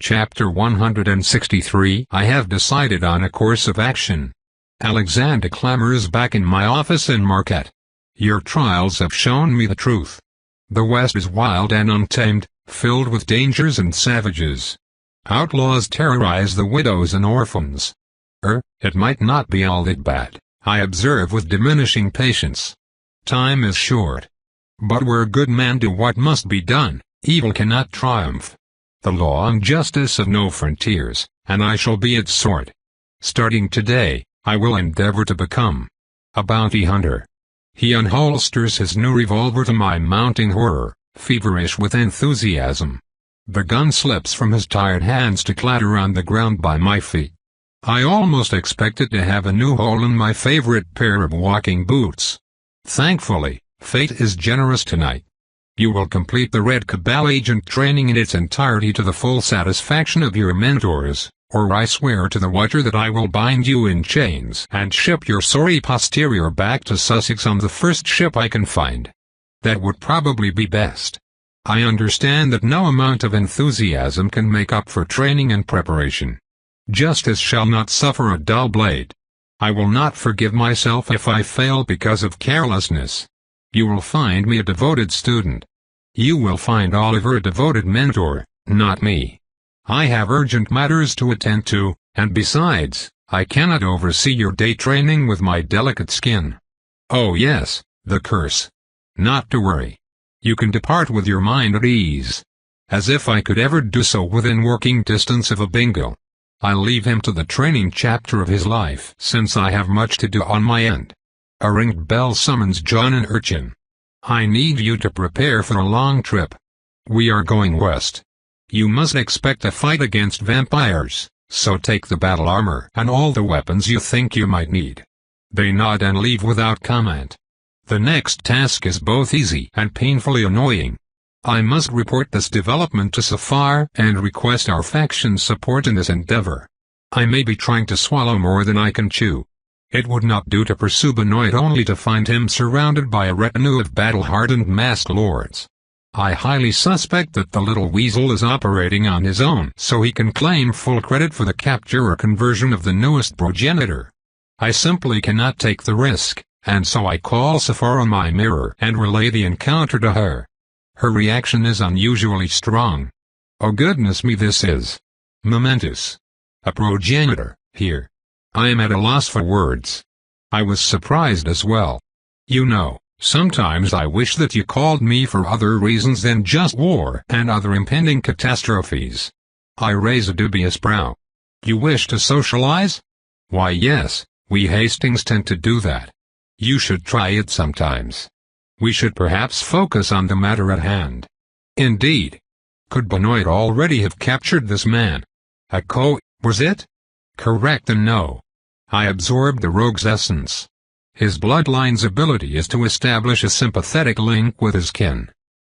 Chapter 163 I have decided on a course of action. Alexander clamors back in my office in Marquette. Your trials have shown me the truth. The West is wild and untamed, filled with dangers and savages. Outlaws terrorize the widows and orphans. It might not be all that bad, I observe with diminishing patience. Time is short. But where good men do what must be done, evil cannot triumph. The law and justice have no frontiers, and I shall be its sword. Starting today, I will endeavor to become a bounty hunter. He unholsters his new revolver to my mounting horror, feverish with enthusiasm. The gun slips from his tired hands to clatter on the ground by my feet. I almost expected to have a new hole in my favorite pair of walking boots. Thankfully, fate is generous tonight. You will complete the Red Cabal agent training in its entirety to the full satisfaction of your mentors, or I swear to the water that I will bind you in chains and ship your sorry posterior back to Sussex on the first ship I can find. That would probably be best. I understand that no amount of enthusiasm can make up for training and preparation. Justice shall not suffer a dull blade. I will not forgive myself if I fail because of carelessness. You will find me a devoted student. You will find Oliver a devoted mentor, not me. I have urgent matters to attend to, and besides, I cannot oversee your day training with my delicate skin. Oh yes, the curse. Not to worry. You can depart with your mind at ease. As if I could ever do so within working distance of a bingo. I'll leave him to the training chapter of his life since I have much to do on my end. A ringed bell summons John and Urchin. I need you to prepare for a long trip. We are going west. You must expect a fight against vampires, so take the battle armor and all the weapons you think you might need. They nod and leave without comment. The next task is both easy and painfully annoying. I must report this development to Safar and request our faction's support in this endeavor. I may be trying to swallow more than I can chew. It would not do to pursue Benoit only to find him surrounded by a retinue of battle-hardened masked lords. I highly suspect that the little weasel is operating on his own so he can claim full credit for the capture or conversion of the newest progenitor. I simply cannot take the risk, and so I call Safar on my mirror and relay the encounter to her. Her reaction is unusually strong. Oh goodness me, this is momentous. A progenitor, here. I am at a loss for words. I was surprised as well. You know, sometimes I wish that you called me for other reasons than just war and other impending catastrophes. I raise a dubious brow. You wish to socialize? Why yes, we Hastings tend to do that. You should try it sometimes. We should perhaps focus on the matter at hand. Indeed. Could Benoit already have captured this man? Was it? Correct and no. I absorbed the rogue's essence. His bloodline's ability is to establish a sympathetic link with his kin.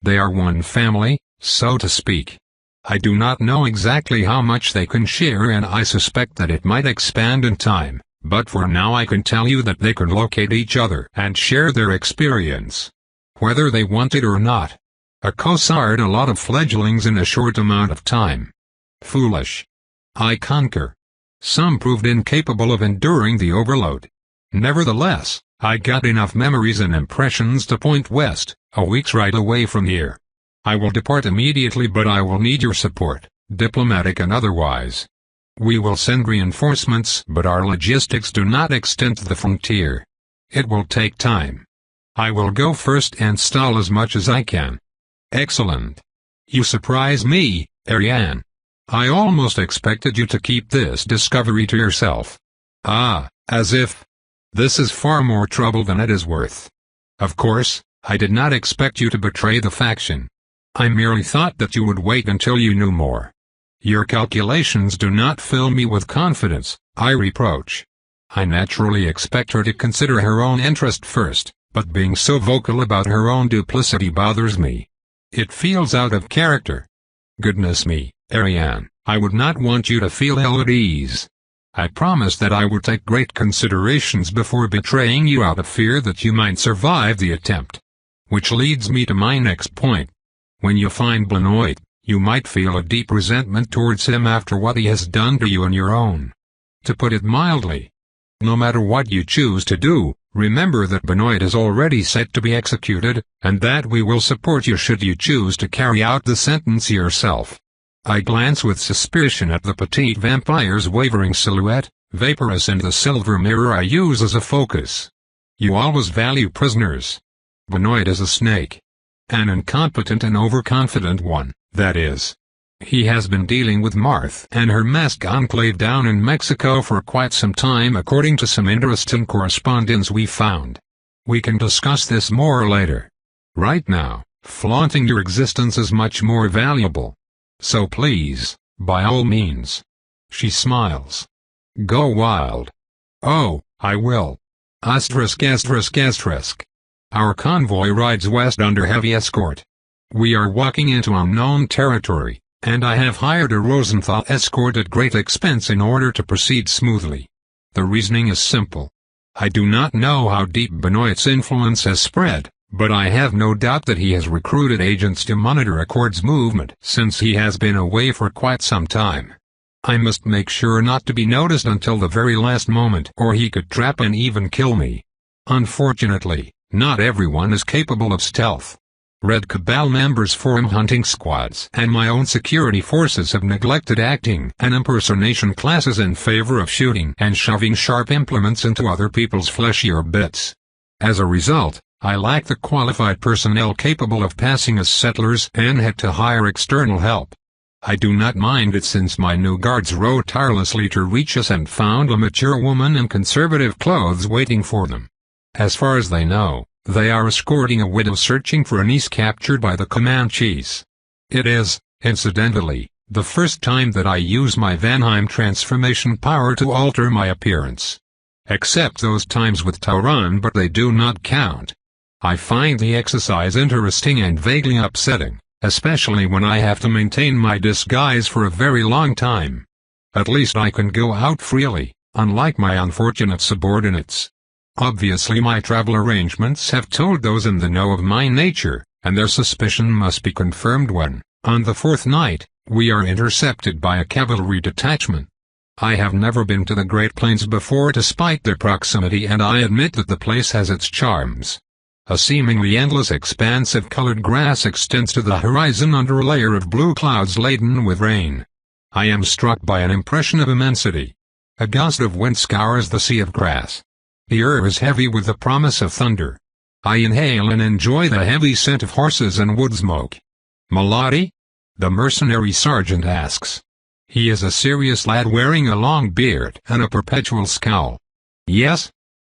They are one family, so to speak. I do not know exactly how much they can share and I suspect that it might expand in time, but for now I can tell you that they can locate each other and share their experience. Whether they want it or not. A cosard a lot of fledglings in a short amount of time. Foolish. I concur. Some proved incapable of enduring the overload. Nevertheless, I got enough memories and impressions to point west, a week's ride away from here. I will depart immediately, but I will need your support, diplomatic and otherwise. We will send reinforcements, but our logistics do not extend to the frontier. It will take time. I will go first and stall as much as I can. Excellent. You surprise me, Ariane. I almost expected you to keep this discovery to yourself. Ah, as if. This is far more trouble than it is worth. Of course, I did not expect you to betray the faction. I merely thought that you would wait until you knew more. Your calculations do not fill me with confidence, I reproach. I naturally expect her to consider her own interest first, but being so vocal about her own duplicity bothers me. It feels out of character. Goodness me, Ariane, I would not want you to feel ill at ease. I promised that I would take great considerations before betraying you out of fear that you might survive the attempt. Which leads me to my next point. When you find Benoit, You might feel a deep resentment towards him after what he has done to you and your own. To put it mildly, no matter what you choose to do, remember that Benoit is already set to be executed, and that we will support you should you choose to carry out the sentence yourself. I glance with suspicion at the petite vampire's wavering silhouette, vaporous in the silver mirror I use as a focus. You always value prisoners. Benoit is a snake. An incompetent and overconfident one, that is. He has been dealing with Marthe and her masked enclave down in Mexico for quite some time according to some interesting correspondence we found. We can discuss this more later. Right now, flaunting your existence is much more valuable. So please, by all means. She smiles. Go wild. Oh, I will. ****. Our convoy rides west under heavy escort. We are walking into unknown territory, and I have hired a Rosenthal escort at great expense in order to proceed smoothly. The reasoning is simple. I do not know how deep Benoit's influence has spread, but I have no doubt that he has recruited agents to monitor Accord's movement since he has been away for quite some time. I must make sure not to be noticed until the very last moment, or he could trap and even kill me. Unfortunately, not everyone is capable of stealth. Red Cabal members form hunting squads, and my own security forces have neglected acting and impersonation classes in favor of shooting and shoving sharp implements into other people's fleshier bits. As a result, I lack the qualified personnel capable of passing as settlers and had to hire external help. I do not mind it since my new guards rode tirelessly to reach us and found a mature woman in conservative clothes waiting for them. As far as they know, they are escorting a widow searching for a niece captured by the Comanches. It is, incidentally, the first time that I use my Vanheim transformation power to alter my appearance. Except those times with Tauron, but they do not count. I find the exercise interesting and vaguely upsetting, especially when I have to maintain my disguise for a very long time. At least I can go out freely, unlike my unfortunate subordinates. Obviously my travel arrangements have told those in the know of my nature, and their suspicion must be confirmed when, on the fourth night, we are intercepted by a cavalry detachment. I have never been to the Great Plains before despite their proximity, and I admit that the place has its charms. A seemingly endless expanse of colored grass extends to the horizon under a layer of blue clouds laden with rain. I am struck by an impression of immensity. A gust of wind scours the sea of grass. The air is heavy with the promise of thunder. I inhale and enjoy the heavy scent of horses and wood smoke. "Melody?" the mercenary sergeant asks. He is a serious lad wearing a long beard and a perpetual scowl. "Yes?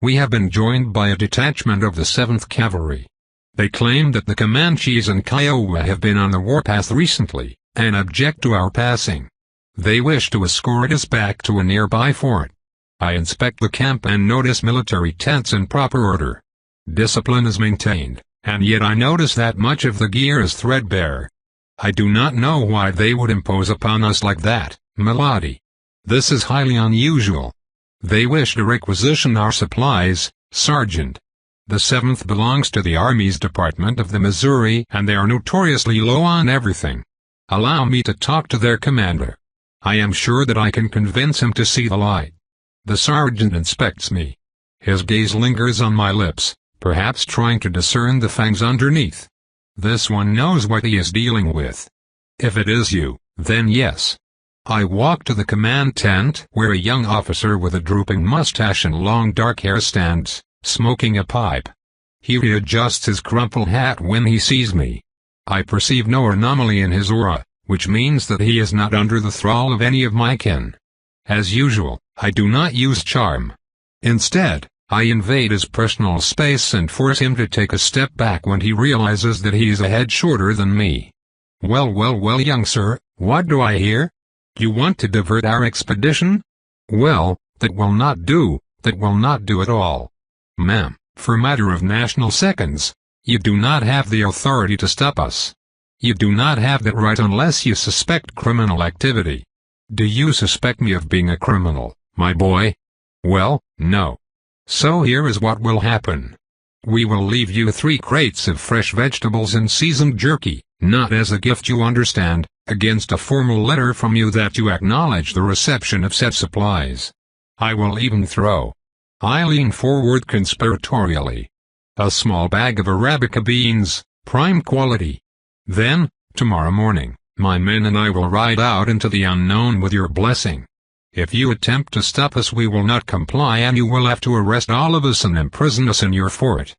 We have been joined by a detachment of the 7th Cavalry. They claim that the Comanches and Kiowa have been on the warpath recently, and object to our passing. They wish to escort us back to a nearby fort." I inspect the camp and notice military tents in proper order. Discipline is maintained, and yet I notice that much of the gear is threadbare. I do not know why they would impose upon us like that, Melody. This is highly unusual. They wish to requisition our supplies, Sergeant. The 7th belongs to the Army's Department of the Missouri, and they are notoriously low on everything. Allow me to talk to their commander. I am sure that I can convince him to see the light. The sergeant inspects me. His gaze lingers on my lips, perhaps trying to discern the fangs underneath. This one knows what he is dealing with. If it is you, then yes. I walk to the command tent where a young officer with a drooping mustache and long dark hair stands, smoking a pipe. He readjusts his crumpled hat when he sees me. I perceive no anomaly in his aura, which means that he is not under the thrall of any of my kin. As usual, I do not use charm. Instead, I invade his personal space and force him to take a step back when he realizes that he is a head shorter than me. "Well, young sir, what do I hear? You want to divert our expedition? Well, that will not do at all. Ma'am, for matter of national seconds, you do not have the authority to stop us. You do not have that right unless you suspect criminal activity. Do you suspect me of being a criminal, my boy? Well, no. So here is what will happen. We will leave you 3 crates of fresh vegetables and seasoned jerky, not as a gift, you understand, against a formal letter from you that you acknowledge the reception of said supplies. I will even throw," I lean forward conspiratorially, "a small bag of Arabica beans, prime quality. Then, tomorrow morning, my men and I will ride out into the unknown with your blessing. If you attempt to stop us, we will not comply, and you will have to arrest all of us and imprison us in your fort.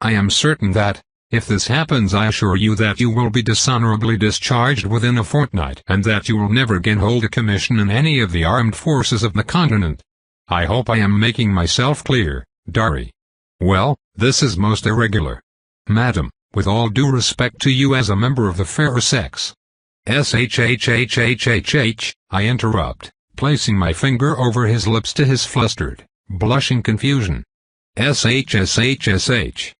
I am certain that, if this happens, I assure you that you will be dishonorably discharged within a fortnight, and that you will never again hold a commission in any of the armed forces of the continent. I hope I am making myself clear, Dari." "Well, this is most irregular. Madam, with all due respect to you as a member of the fairer sex." "SHHHHHH, I interrupt, placing my finger over his lips to his flustered, blushing confusion. "SHSHSH.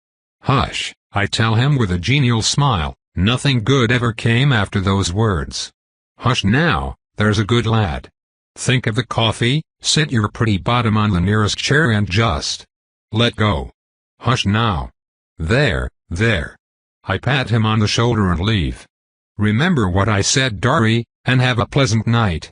"Hush," I tell him with a genial smile. Nothing good ever came after those words. "Hush now, there's a good lad. Think of the coffee, sit your pretty bottom on the nearest chair and just let go. Hush now. There, there." I pat him on the shoulder and leave. "Remember what I said, Dari, and have a pleasant night.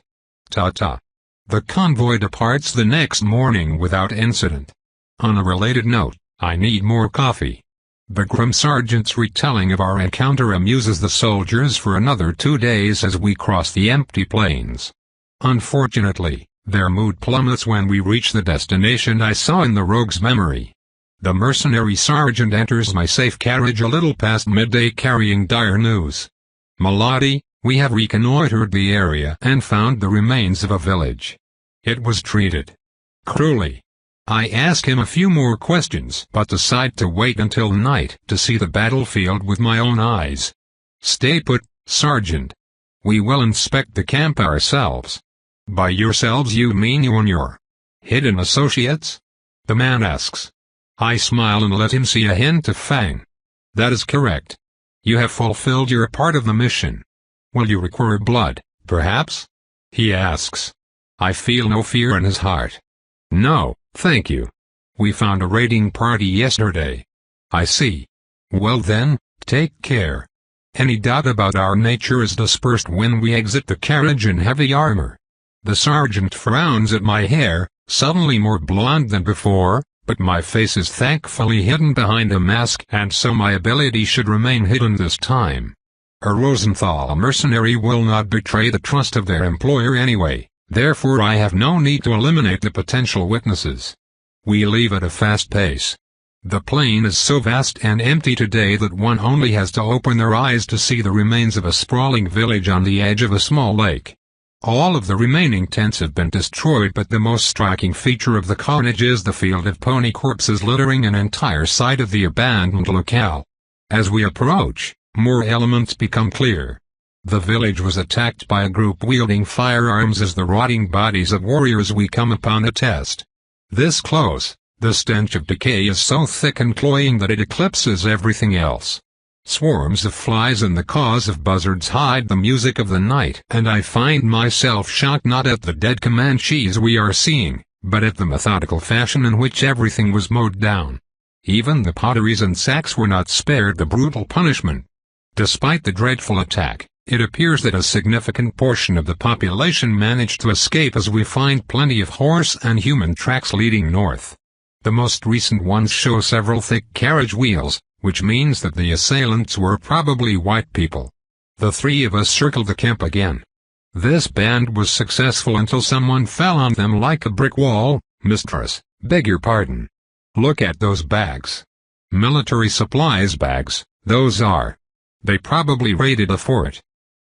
Ta-ta." The convoy departs the next morning without incident. On a related note, I need more coffee. The grim sergeant's retelling of our encounter amuses the soldiers for another 2 days as we cross the empty plains. Unfortunately, their mood plummets when we reach the destination I saw in the rogue's memory. The mercenary sergeant enters my safe carriage a little past midday carrying dire news. "Milady, we have reconnoitered the area and found the remains of a village. It was treated cruelly." I ask him a few more questions but decide to wait until night to see the battlefield with my own eyes. "Stay put, Sergeant. We will inspect the camp ourselves." "By yourselves you mean you and your hidden associates?" the man asks. I smile and let him see a hint of fang. "That is correct. You have fulfilled your part of the mission. Will you require blood, perhaps?" he asks. I feel no fear in his heart. "No, thank you. We found a raiding party yesterday." "I see. Well then, take care. Any doubt about our nature is dispersed when we exit the carriage in heavy armor." The sergeant frowns at my hair, suddenly more blonde than before, but my face is thankfully hidden behind a mask, and so my ability should remain hidden this time. A Rosenthal mercenary will not betray the trust of their employer anyway, therefore I have no need to eliminate the potential witnesses. We leave at a fast pace. The plain is so vast and empty today that one only has to open their eyes to see the remains of a sprawling village on the edge of a small lake. All of the remaining tents have been destroyed, but the most striking feature of the carnage is the field of pony corpses littering an entire side of the abandoned locale. As we approach, more elements become clear. The village was attacked by a group wielding firearms as the rotting bodies of warriors we come upon attest. This close, the stench of decay is so thick and cloying that it eclipses everything else. Swarms of flies and the caws of buzzards hide the music of the night, and I find myself shocked not at the dead Comanches we are seeing, but at the methodical fashion in which everything was mowed down. Even the potteries and sacks were not spared the brutal punishment. Despite the dreadful attack, it appears that a significant portion of the population managed to escape, as we find plenty of horse and human tracks leading north. The most recent ones show several thick carriage wheels, which means that the assailants were probably white people. The three of us circled the camp again. This band was successful until someone fell on them like a brick wall. "Mistress, beg your pardon. Look at those bags. Military supplies bags, those are. They probably raided a fort.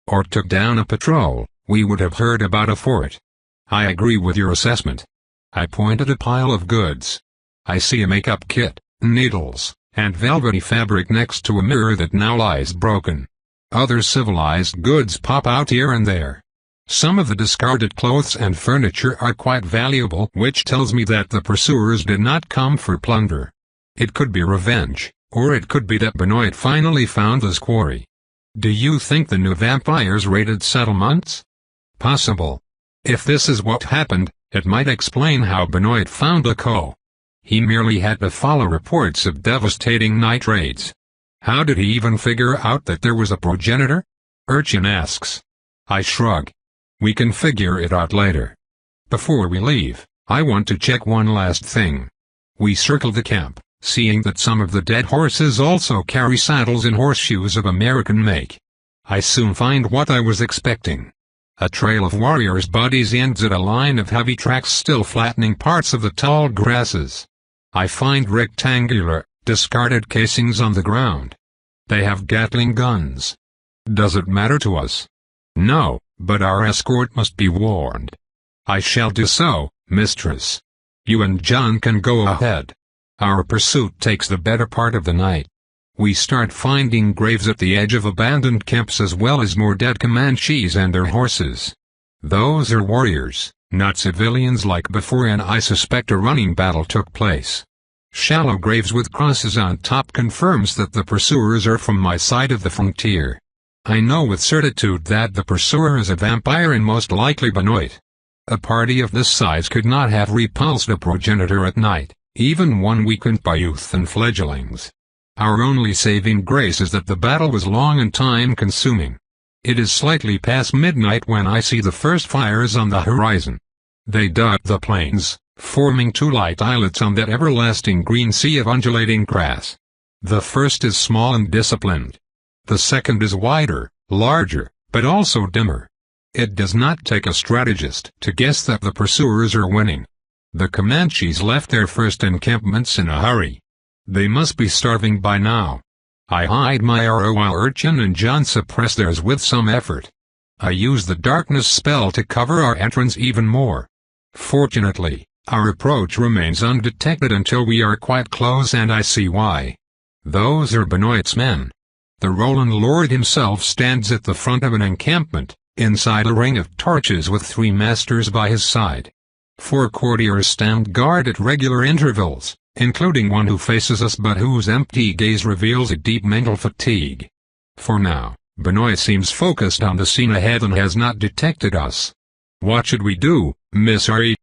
Or took down a patrol. We would have heard about a fort." "I agree with your assessment." I point at a pile of goods. I see a makeup kit, needles, and velvety fabric next to a mirror that now lies broken. Other civilized goods pop out here and there. Some of the discarded clothes and furniture are quite valuable, which tells me that the pursuers did not come for plunder. It could be revenge, or it could be that Benoit finally found his quarry. Do you think the new vampires raided settlements? Possible. If this is what happened, it might explain how Benoit found Leco. He merely had to follow reports of devastating night raids. How did he even figure out that there was a progenitor? Urchin asks. I shrug. We can figure it out later. Before we leave, I want to check one last thing. We circle the camp, seeing that some of the dead horses also carry saddles and horseshoes of American make. I soon find what I was expecting. A trail of warriors' bodies ends at a line of heavy tracks still flattening parts of the tall grasses. I find rectangular, discarded casings on the ground. They have Gatling guns. Does it matter to us? No, but our escort must be warned. I shall do so, mistress. You and John can go ahead. Our pursuit takes the better part of the night. We start finding graves at the edge of abandoned camps as well as more dead Comanches and their horses. Those are warriors, not civilians like before, and I suspect a running battle took place. Shallow graves with crosses on top confirms that the pursuers are from my side of the frontier. I know with certitude that the pursuer is a vampire and most likely Benoit. A party of this size could not have repulsed a progenitor at night, even one weakened by youth and fledglings. Our only saving grace is that the battle was long and time-consuming. It is slightly past midnight when I see the first fires on the horizon. They dot the plains, forming two light islets on that everlasting green sea of undulating grass. The first is small and disciplined. The second is wider, larger, but also dimmer. It does not take a strategist to guess that the pursuers are winning. The Comanches left their first encampments in a hurry. They must be starving by now. I hide my arrow while Urchin and John suppress theirs with some effort. I use the darkness spell to cover our entrance even more. Fortunately, our approach remains undetected until we are quite close, and I see why. Those are Benoit's men. The Roland Lord himself stands at the front of an encampment, inside a ring of torches with 3 masters by his side. 4 courtiers stand guard at regular intervals, including one who faces us but whose empty gaze reveals a deep mental fatigue. For now, Benoit seems focused on the scene ahead and has not detected us. What should we do, Miss Ari?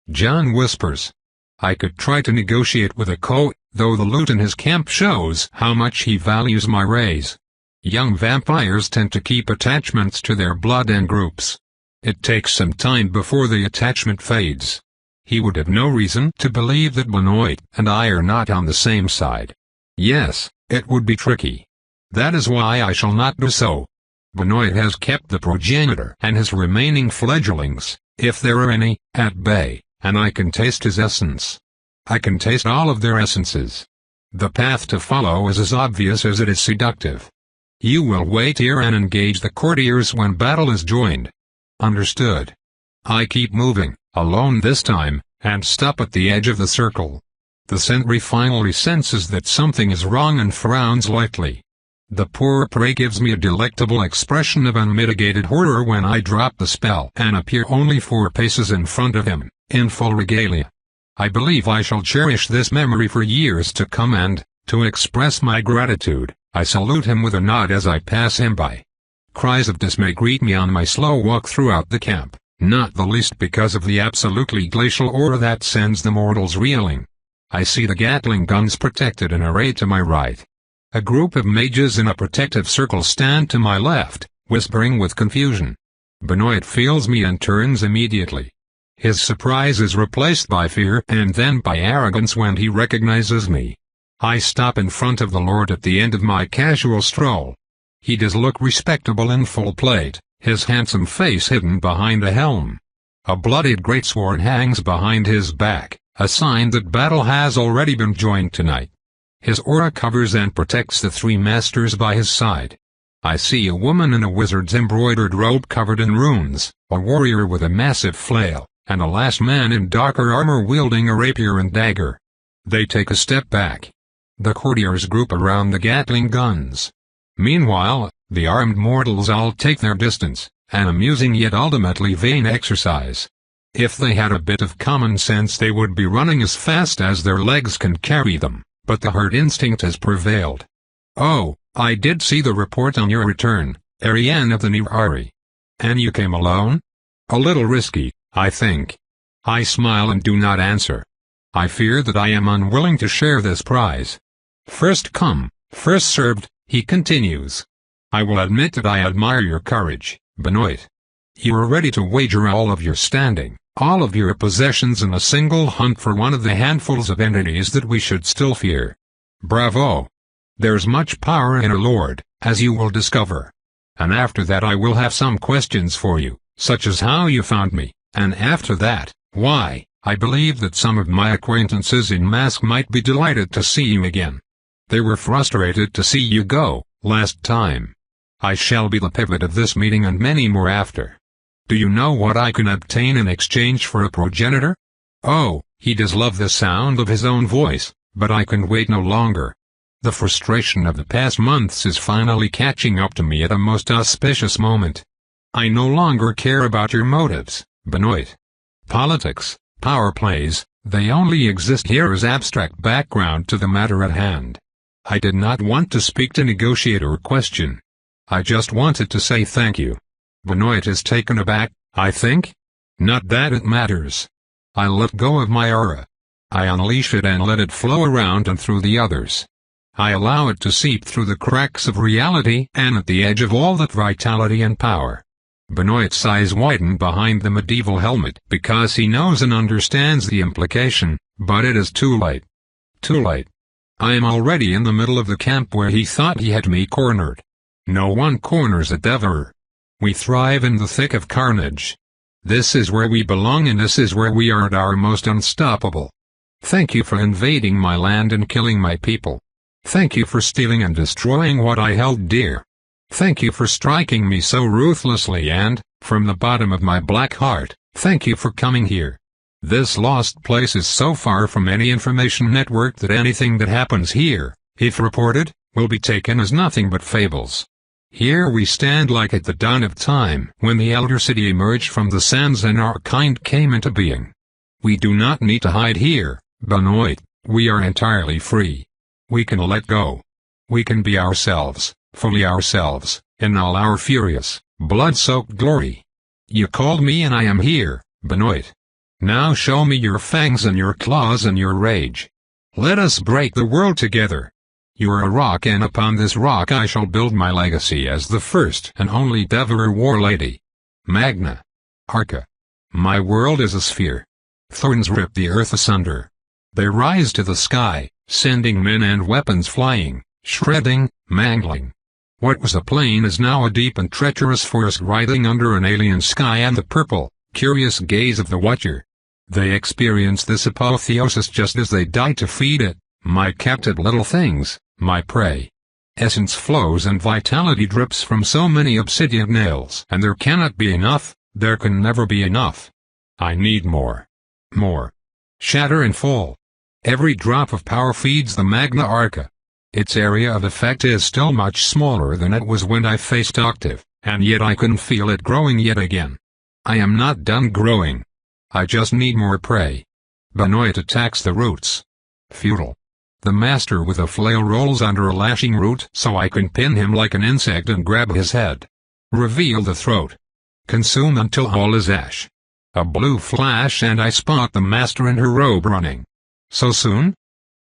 John whispers. I could try to negotiate with a though the loot in his camp shows how much he values my raise. Young vampires tend to keep attachments to their blood and groups. It takes some time before the attachment fades. He would have no reason to believe that Benoit and I are not on the same side. Yes, it would be tricky. That is why I shall not do so. Benoit has kept the progenitor and his remaining fledglings, if there are any, at bay, and I can taste his essence. I can taste all of their essences. The path to follow is as obvious as it is seductive. You will wait here and engage the courtiers when battle is joined. Understood. I keep moving, alone this time, and stop at the edge of the circle. The sentry finally senses that something is wrong and frowns lightly. The poor prey gives me a delectable expression of unmitigated horror when I drop the spell and appear only 4 paces in front of him, in full regalia. I believe I shall cherish this memory for years to come, and, to express my gratitude, I salute him with a nod as I pass him by. Cries of dismay greet me on my slow walk throughout the camp, not the least because of the absolutely glacial aura that sends the mortals reeling. I see the Gatling guns protected in array to my right. A group of mages in a protective circle stand to my left, whispering with confusion. Benoit feels me and turns immediately. His surprise is replaced by fear and then by arrogance when he recognizes me. I stop in front of the Lord at the end of my casual stroll. He does look respectable in full plate, his handsome face hidden behind a helm. A bloodied greatsword hangs behind his back, a sign that battle has already been joined tonight. His aura covers and protects the 3 masters by his side. I see a woman in a wizard's embroidered robe covered in runes, a warrior with a massive flail, and a last man in darker armor wielding a rapier and dagger. They take a step back. The courtiers group around the Gatling guns. Meanwhile, the armed mortals all take their distance, an amusing yet ultimately vain exercise. If they had a bit of common sense they would be running as fast as their legs can carry them, but the herd instinct has prevailed. Oh, I did see the report on your return, Ariane of the Nirari. And you came alone? A little risky, I think. I smile and do not answer. I fear that I am unwilling to share this prize. First come, first served, he continues. I will admit that I admire your courage, Benoit. You are ready to wager all of your standing, all of your possessions in a single hunt for one of the handfuls of entities that we should still fear. Bravo! There's much power in a lord, as you will discover. And after that I will have some questions for you, such as how you found me, and after that, why, I believe that some of my acquaintances in mask might be delighted to see you again. They were frustrated to see you go, last time. I shall be the pivot of this meeting and many more after. Do you know what I can obtain in exchange for a progenitor? Oh, he does love the sound of his own voice, but I can wait no longer. The frustration of the past months is finally catching up to me at a most auspicious moment. I no longer care about your motives, Benoit. Politics, power plays, they only exist here as abstract background to the matter at hand. I did not want to speak to negotiate or question. I just wanted to say thank you. Benoit is taken aback, I think? Not that it matters. I let go of my aura. I unleash it and let it flow around and through the others. I allow it to seep through the cracks of reality and at the edge of all that vitality and power. Benoit's eyes widen behind the medieval helmet because he knows and understands the implication, but it is too late. Too late. I am already in the middle of the camp where he thought he had me cornered. No one corners a devourer. We thrive in the thick of carnage. This is where we belong and this is where we are at our most unstoppable. Thank you for invading my land and killing my people. Thank you for stealing and destroying what I held dear. Thank you for striking me so ruthlessly and, from the bottom of my black heart, thank you for coming here. This lost place is so far from any information network that anything that happens here, if reported, will be taken as nothing but fables. Here we stand like at the dawn of time, when the elder city emerged from the sands and our kind came into being. We do not need to hide here, Benoit, we are entirely free. We can let go. We can be ourselves, fully ourselves, in all our furious, blood-soaked glory. You called me and I am here, Benoit. Now show me your fangs and your claws and your rage. Let us break the world together. You are a rock and upon this rock I shall build my legacy as the first and only devourer war lady. Magna. Arca. My world is a sphere. Thorns rip the earth asunder. They rise to the sky, sending men and weapons flying, shredding, mangling. What was a plain is now a deep and treacherous forest writhing under an alien sky and the purple, curious gaze of the watcher. They experience this apotheosis just as they die to feed it, my captive little things, my prey. Essence flows and vitality drips from so many obsidian nails, and there cannot be enough, there can never be enough. I need more. More. Shatter and fall. Every drop of power feeds the Magna Arca. Its area of effect is still much smaller than it was when I faced Octave, and yet I can feel it growing yet again. I am not done growing. I just need more prey. Benoit attacks the roots. Futile. The master with a flail rolls under a lashing root so I can pin him like an insect and grab his head. Reveal the throat. Consume until all is ash. A blue flash and I spot the master in her robe running. So soon?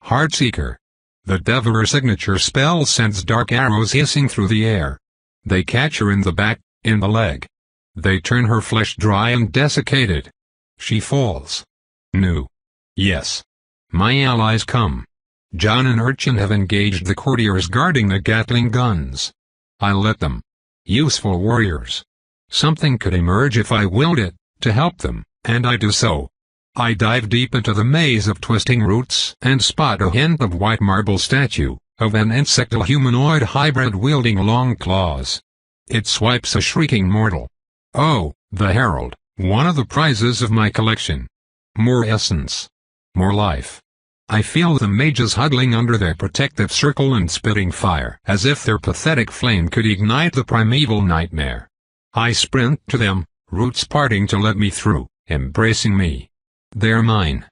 Heartseeker. The devourer signature spell sends dark arrows hissing through the air. They catch her in the back, in the leg. They turn her flesh dry and desiccated. She falls. New. Yes. My allies come. John and Urchin have engaged the courtiers guarding the Gatling guns. I let them. Useful warriors. Something could emerge if I willed it, to help them, and I do so. I dive deep into the maze of twisting roots and spot a hint of white marble statue, of an insectal humanoid hybrid wielding long claws. It swipes a shrieking mortal. Oh, the herald, one of the prizes of my collection. More essence. More life. I feel the mages huddling under their protective circle and spitting fire, as if their pathetic flame could ignite the primeval nightmare. I sprint to them, roots parting to let me through, embracing me. They're mine.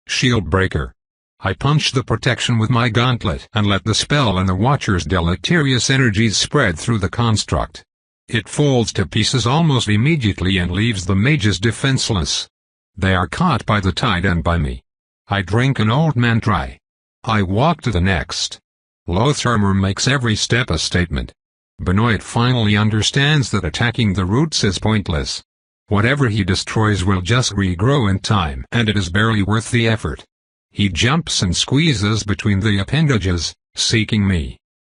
Shield breaker. I punch the protection with my gauntlet and let the spell and the Watcher's deleterious energies spread through the construct. It falls to pieces almost immediately and leaves the mages defenseless. They are caught by the tide and by me. I drink an old man dry. I walk to the next. Lotharmer makes every step a statement. Benoit finally understands that attacking the roots is pointless, Whatever he destroys will just regrow in time, and it is barely worth the effort. He jumps and squeezes between the appendages, seeking me.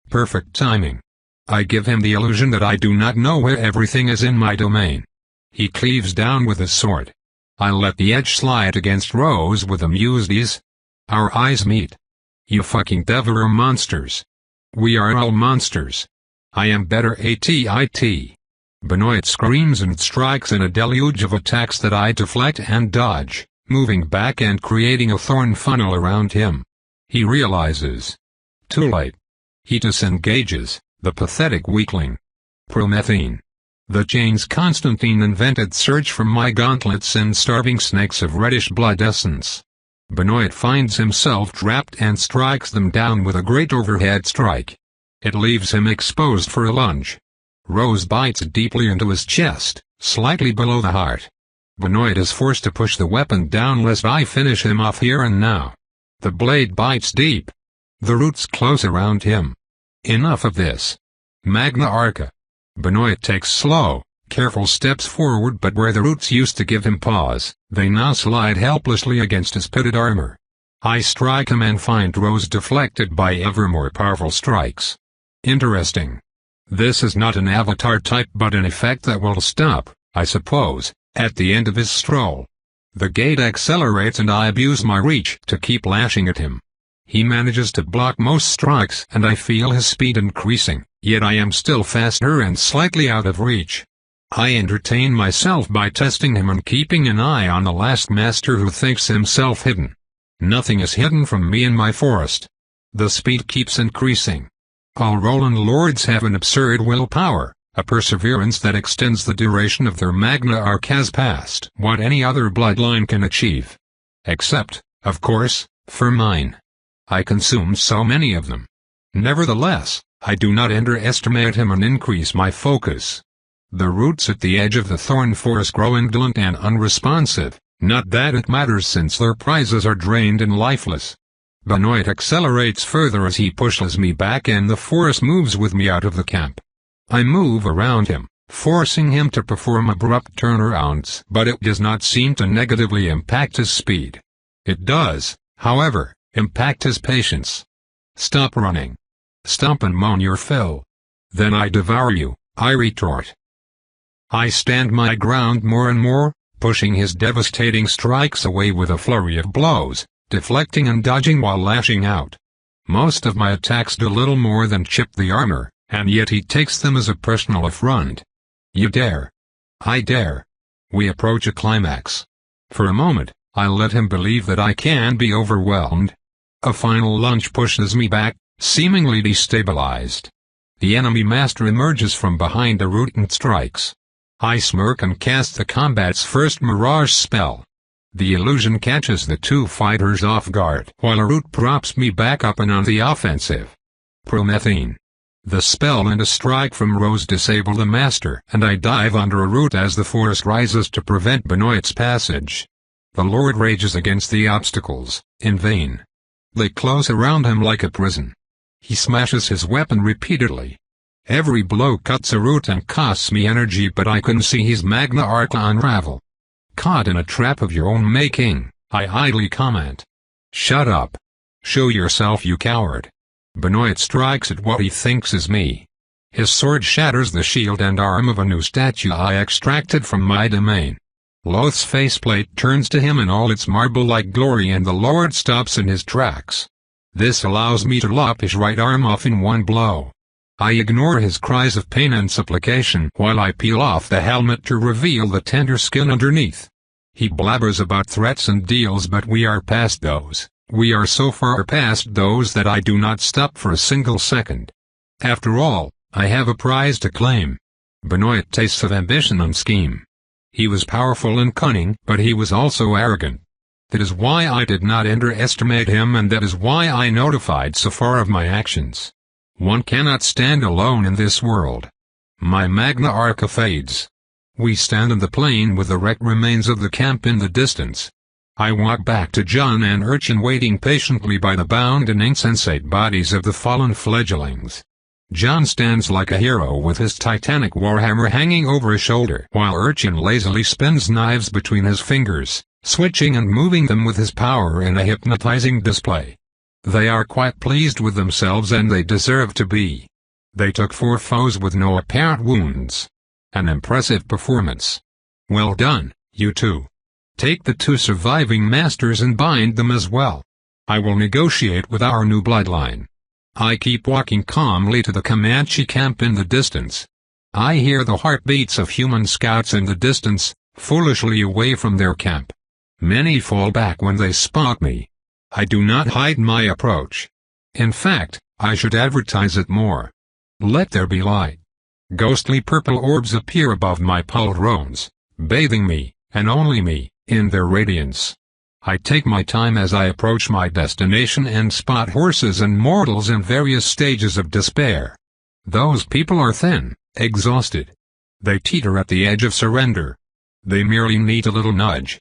Perfect timing. I give him the illusion that I do not know where everything is in my domain. He cleaves down with his sword. I let the edge slide against Rose with amused ease. Our eyes meet. You fucking devil are monsters. We are all monsters. I am better at. Benoit screams and strikes in a deluge of attacks that I deflect and dodge, moving back and creating a thorn funnel around him. He realizes. Too late. He disengages, the pathetic weakling. Promethine. The chains Constantine invented surge from my gauntlets in starving snakes of reddish blood essence. Benoit finds himself trapped and strikes them down with a great overhead strike. It leaves him exposed for a lunge. Rose bites deeply into his chest, slightly below the heart. Benoit is forced to push the weapon down lest I finish him off here and now. The blade bites deep. The roots close around him. Enough of this. Magna Arca. Benoit takes slow, careful steps forward, but where the roots used to give him pause, they now slide helplessly against his pitted armor. I strike him and find Rose deflected by ever more powerful strikes. Interesting. This is not an avatar type but an effect that will stop, I suppose, at the end of his stroll. The gate accelerates and I abuse my reach to keep lashing at him. He manages to block most strikes and I feel his speed increasing, yet I am still faster and slightly out of reach. I entertain myself by testing him and keeping an eye on the last master who thinks himself hidden. Nothing is hidden from me in my forest. The speed keeps increasing. All Roland lords have an absurd willpower, a perseverance that extends the duration of their Magna Arcas past what any other bloodline can achieve. Except, of course, for mine. I consume so many of them. Nevertheless, I do not underestimate him and increase my focus. The roots at the edge of the thorn forest grow indolent and unresponsive, not that it matters since their prizes are drained and lifeless. Benoit accelerates further as he pushes me back and the forest moves with me out of the camp. I move around him, forcing him to perform abrupt turnarounds, but it does not seem to negatively impact his speed. It does, however, impact his patience. Stop running. Stomp and moan your fill. Then I devour you, I retort. I stand my ground more and more, pushing his devastating strikes away with a flurry of blows, deflecting and dodging while lashing out. Most of my attacks do little more than chip the armor, and yet he takes them as a personal affront. You dare. I dare. We approach a climax. For a moment, I let him believe that I can be overwhelmed. A final lunge pushes me back, seemingly destabilized. The enemy master emerges from behind a root and strikes. I smirk and cast the combat's first mirage spell. The illusion catches the two fighters off guard, while a root props me back up and on the offensive. Promethine. The spell and a strike from Rose disable the master, and I dive under a root as the forest rises to prevent Benoit's passage. The Lord rages against the obstacles, in vain. They close around him like a prison. He smashes his weapon repeatedly. Every blow cuts a root and costs me energy, but I can see his Magna Arca unravel. Caught in a trap of your own making, I idly comment. Shut up. Show yourself, you coward. Benoit strikes at what he thinks is me. His sword shatters the shield and arm of a new statue I extracted from my domain. Loth's faceplate turns to him in all its marble-like glory and the Lord stops in his tracks. This allows me to lop his right arm off in one blow. I ignore his cries of pain and supplication while I peel off the helmet to reveal the tender skin underneath. He blabbers about threats and deals, but we are past those. We are so far past those that I do not stop for a single second. After all, I have a prize to claim. Benoit tastes of ambition and scheme. He was powerful and cunning, but he was also arrogant. That is why I did not underestimate him, and that is why I notified so far of my actions. One cannot stand alone in this world. My Magna Arca fades. We stand on the plain with the wrecked remains of the camp in the distance. I walk back to John and Urchin waiting patiently by the bound and insensate bodies of the fallen fledglings. John stands like a hero with his titanic warhammer hanging over his shoulder while Urchin lazily spins knives between his fingers, switching and moving them with his power in a hypnotizing display. They are quite pleased with themselves, and they deserve to be. They took 4 foes with no apparent wounds. An impressive performance. Well done, you two. Take the 2 surviving masters and bind them as well. I will negotiate with our new bloodline. I keep walking calmly to the Comanche camp in the distance. I hear the heartbeats of human scouts in the distance, foolishly away from their camp. Many fall back when they spot me. I do not hide my approach. In fact, I should advertise it more. Let there be light. Ghostly purple orbs appear above my pauldrons, bathing me, and only me, in their radiance. I take my time as I approach my destination and spot horses and mortals in various stages of despair. Those people are thin, exhausted. They teeter at the edge of surrender. They merely need a little nudge.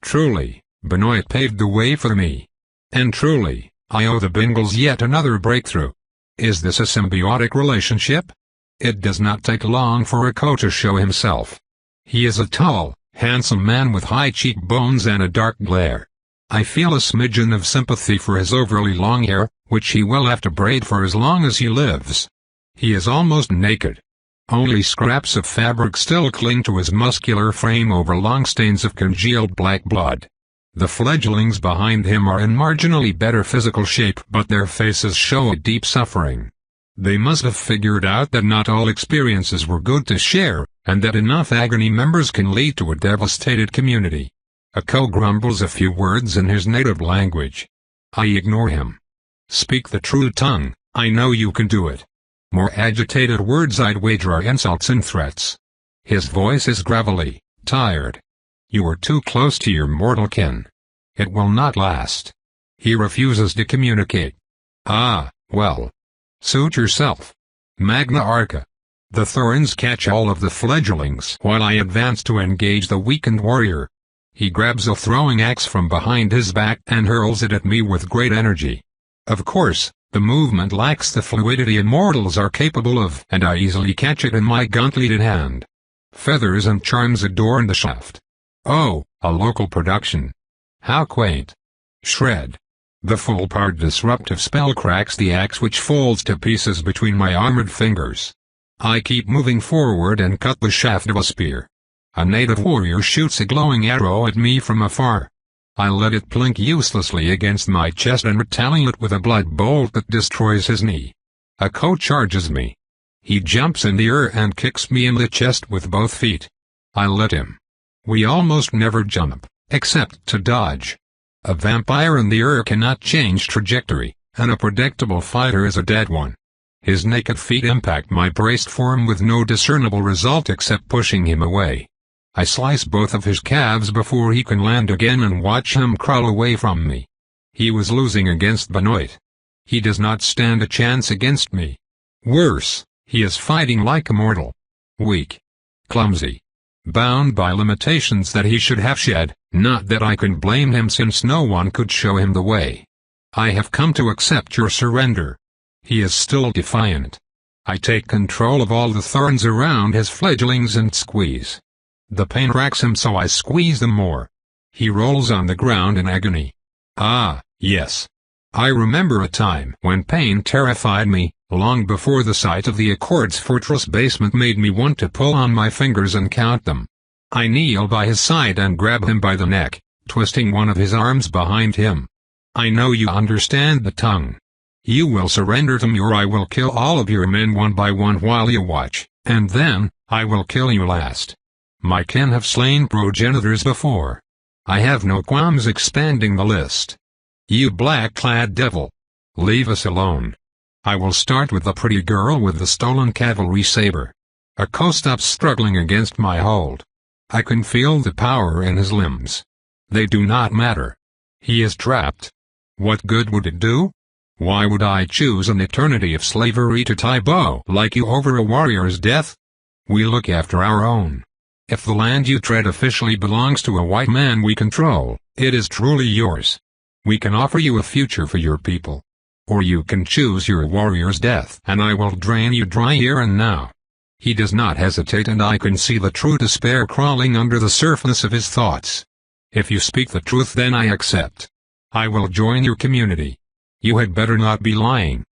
Truly, Benoit paved the way for me. And truly, I owe the Bingles yet another breakthrough. Is this a symbiotic relationship? It does not take long for Rico to show himself. He is a tall, handsome man with high cheekbones and a dark glare. I feel a smidgen of sympathy for his overly long hair, which he will have to braid for as long as he lives. He is almost naked. Only scraps of fabric still cling to his muscular frame over long stains of congealed black blood. The fledglings behind him are in marginally better physical shape, but their faces show a deep suffering. They must have figured out that not all experiences were good to share, and that enough agony members can lead to a devastated community. Ako grumbles a few words in his native language. I ignore him. Speak the true tongue, I know you can do it. More agitated words I'd wager are insults and threats. His voice is gravelly, tired. You are too close to your mortal kin. It will not last. He refuses to communicate. Ah, well. Suit yourself. Magna Arca. The thorns catch all of the fledglings while I advance to engage the weakened warrior. He grabs a throwing axe from behind his back and hurls it at me with great energy. Of course, the movement lacks the fluidity immortals are capable of, and I easily catch it in my gauntleted hand. Feathers and charms adorn the shaft. Oh, a local production. How quaint. Shred. The full-part disruptive spell cracks the axe, which falls to pieces between my armored fingers. I keep moving forward and cut the shaft of a spear. A native warrior shoots a glowing arrow at me from afar. I let it plink uselessly against my chest and retaliate with a blood bolt that destroys his knee. Ako charges me. He jumps in the air and kicks me in the chest with both feet. I let him. We almost never jump, except to dodge. A vampire in the air cannot change trajectory, and a predictable fighter is a dead one. His naked feet impact my braced form with no discernible result except pushing him away. I slice both of his calves before he can land again and watch him crawl away from me. He was losing against Benoit. He does not stand a chance against me. Worse, he is fighting like a mortal. Weak. Clumsy. Bound by limitations that he should have shed, not that I can blame him since no one could show him the way. I have come to accept your surrender. He is still defiant. I take control of all the thorns around his fledglings and squeeze. The pain racks him, so I squeeze them more. He rolls on the ground in agony. Ah, yes. I remember a time when pain terrified me, long before the sight of the Accord's fortress basement made me want to pull on my fingers and count them. I kneel by his side and grab him by the neck, twisting one of his arms behind him. I know you understand the tongue. You will surrender to me, or I will kill all of your men one by one while you watch, and then, I will kill you last. My kin have slain progenitors before. I have no qualms expanding the list. You black-clad devil. Leave us alone. I will start with the pretty girl with the stolen cavalry saber. Ako stops struggling against my hold. I can feel the power in his limbs. They do not matter. He is trapped. What good would it do? Why would I choose an eternity of slavery to Thibaut like you over a warrior's death? We look after our own. If the land you tread officially belongs to a white man we control, it is truly yours. We can offer you a future for your people. Or you can choose your warrior's death, and I will drain you dry here and now. He does not hesitate, and I can see the true despair crawling under the surface of his thoughts. If you speak the truth, then I accept. I will join your community. You had better not be lying.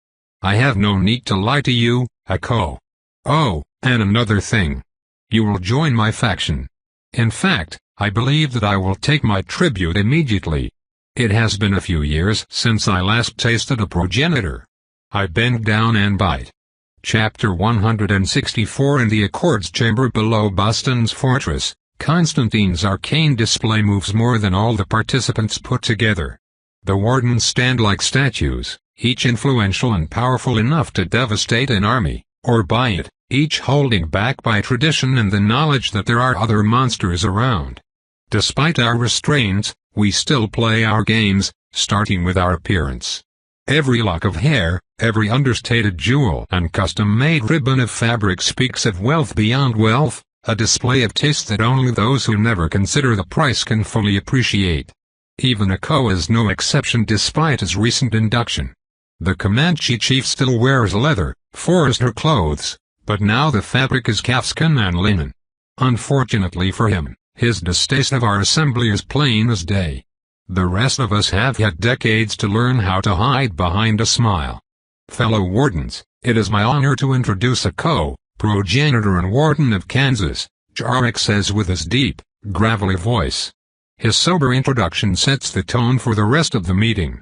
I have no need to lie to you, Ako. Oh, and another thing. You will join my faction. In fact, I believe that I will take my tribute immediately. It has been a few years since I last tasted a progenitor. I bend down and bite. Chapter 164. In the Accords chamber below Boston's fortress, Constantine's arcane display moves more than all the participants put together. The wardens stand like statues, each influential and powerful enough to devastate an army, or buy it, each holding back by tradition and the knowledge that there are other monsters around. Despite our restraints, we still play our games, starting with our appearance. Every lock of hair, every understated jewel and custom-made ribbon of fabric speaks of wealth beyond wealth, a display of taste that only those who never consider the price can fully appreciate. Even Ako is no exception despite his recent induction. The Comanche chief still wears leather, forester clothes, but now the fabric is calfskin and linen. Unfortunately for him, his distaste of our assembly is plain as day. The rest of us have had decades to learn how to hide behind a smile. Fellow wardens, it is my honor to introduce Ako, progenitor and warden of Kansas, Jarek says with his deep, gravelly voice. His sober introduction sets the tone for the rest of the meeting.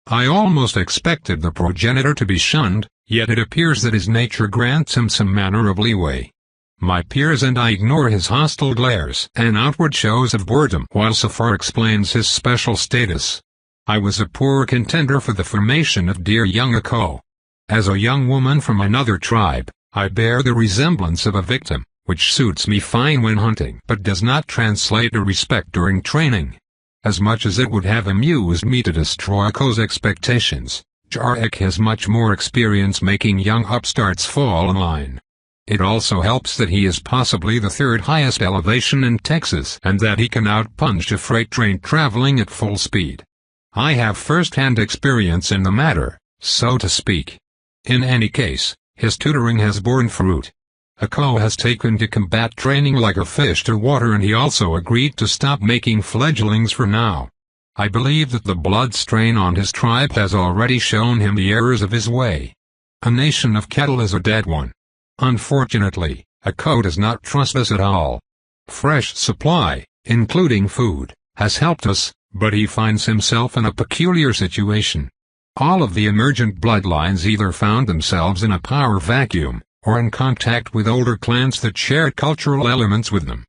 I almost expected the progenitor to be shunned, yet it appears that his nature grants him some manner of leeway. My peers and I ignore his hostile glares and outward shows of boredom while Safar explains his special status. I was a poor contender for the formation of dear young Ako. As a young woman from another tribe, I bear the resemblance of a victim, which suits me fine when hunting but does not translate to respect during training. As much as it would have amused me to destroy Ako's expectations, Jarek has much more experience making young upstarts fall in line. It also helps that he is possibly the third highest elevation in Texas and that he can outpunch a freight train traveling at full speed. I have first-hand experience in the matter, so to speak. In any case, his tutoring has borne fruit. Ako has taken to combat training like a fish to water, and he also agreed to stop making fledglings for now. I believe that the blood strain on his tribe has already shown him the errors of his way. A nation of cattle is a dead one. Unfortunately, Ako does not trust us at all. Fresh supply, including food, has helped us, but he finds himself in a peculiar situation. All of the emergent bloodlines either found themselves in a power vacuum, or in contact with older clans that shared cultural elements with them.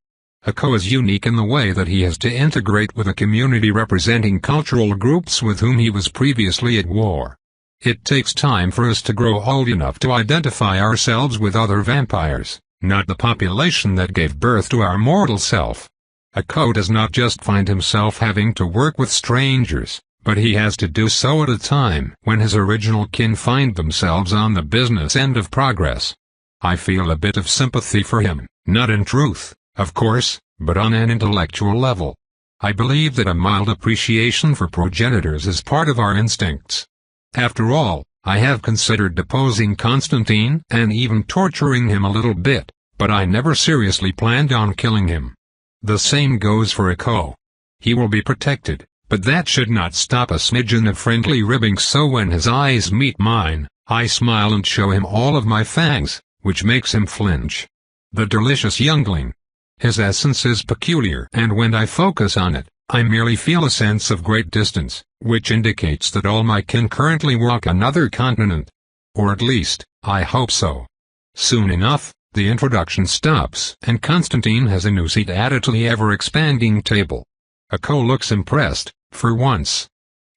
Ako is unique in the way that he has to integrate with a community representing cultural groups with whom he was previously at war. It takes time for us to grow old enough to identify ourselves with other vampires, not the population that gave birth to our mortal self. Ako does not just find himself having to work with strangers, but he has to do so at a time when his original kin find themselves on the business end of progress. I feel a bit of sympathy for him, not in truth, of course, but on an intellectual level. I believe that a mild appreciation for progenitors is part of our instincts. After all, I have considered deposing Constantine and even torturing him a little bit, but I never seriously planned on killing him. The same goes for Ako. He will be protected, but that should not stop a smidgen of friendly ribbing, so when his eyes meet mine, I smile and show him all of my fangs, which makes him flinch. The delicious youngling. His essence is peculiar, and when I focus on it, I merely feel a sense of great distance, which indicates that all my kin currently walk another continent. Or at least, I hope so. Soon enough, the introduction stops, and Constantine has a new seat added to the ever-expanding table. Ako looks impressed, for once.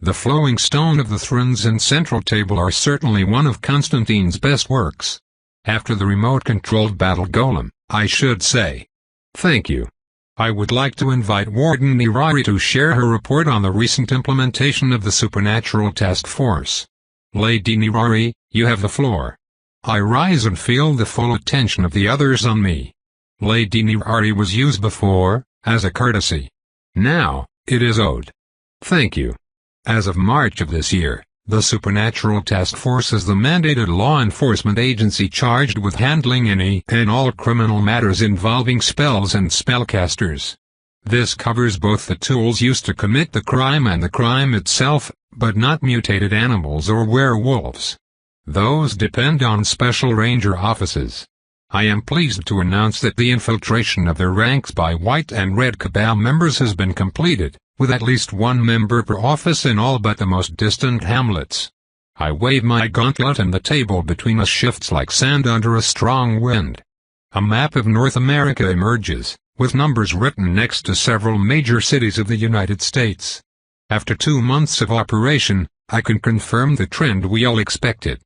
The flowing stone of the thrones and central table are certainly one of Constantine's best works. After the remote-controlled battle golem, I should say. Thank you. I would like to invite Warden Nirari to share her report on the recent implementation of the Supernatural Task Force. Lady Nirari, you have the floor. I rise and feel the full attention of the others on me. Lady Nirari was used before, as a courtesy. Now, it is owed. Thank you. As of March of this year, The Supernatural Task Force is the mandated law enforcement agency charged with handling any and all criminal matters involving spells and spellcasters. This covers both the tools used to commit the crime and the crime itself, but not mutated animals or werewolves. Those depend on special ranger offices. I am pleased to announce that the infiltration of their ranks by White and Red Cabal members has been completed, with at least one member per office in all but the most distant hamlets. I wave my gauntlet and the table between us shifts like sand under a strong wind. A map of North America emerges, with numbers written next to several major cities of the United States. After 2 months of operation, I can confirm the trend we all expected.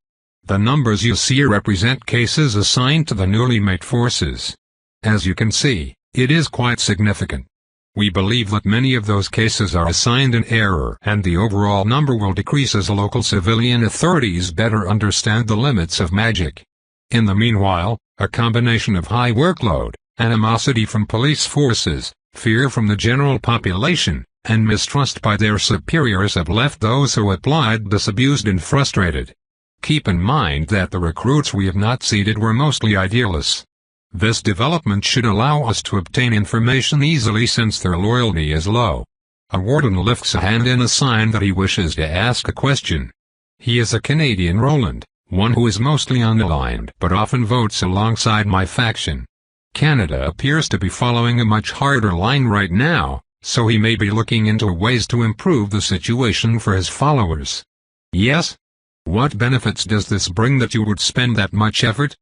The numbers you see represent cases assigned to the newly made forces. As you can see, it is quite significant. We believe that many of those cases are assigned in error and the overall number will decrease as local civilian authorities better understand the limits of magic. In the meanwhile, a combination of high workload, animosity from police forces, fear from the general population, and mistrust by their superiors have left those who applied disabused and frustrated. Keep in mind that the recruits we have not seated were mostly idealists. This development should allow us to obtain information easily since their loyalty is low. A warden lifts a hand in a sign that he wishes to ask a question. He is a Canadian Roland, one who is mostly unaligned but often votes alongside my faction. Canada appears to be following a much harder line right now, so he may be looking into ways to improve the situation for his followers. Yes? What benefits does this bring that you would spend that much effort?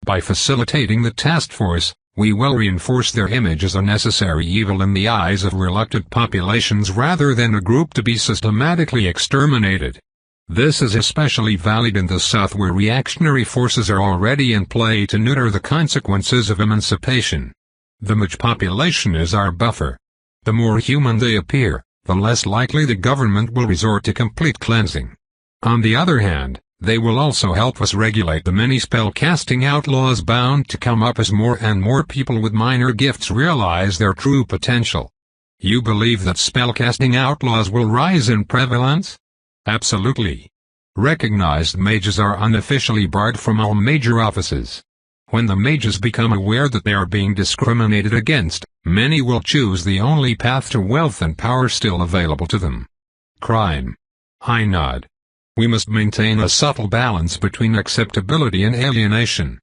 By facilitating the task force, we will reinforce their image as a necessary evil in the eyes of reluctant populations rather than a group to be systematically exterminated. This is especially valid in the South where reactionary forces are already in play to neuter the consequences of emancipation. The Maj population is our buffer. The more human they appear, the less likely the government will resort to complete cleansing. On the other hand, they will also help us regulate the many spell-casting outlaws bound to come up as more and more people with minor gifts realize their true potential. You believe that spell-casting outlaws will rise in prevalence? Absolutely. Recognized mages are unofficially barred from all major offices. When the mages become aware that they are being discriminated against, many will choose the only path to wealth and power still available to them. Crime. I nod. We must maintain a subtle balance between acceptability and alienation.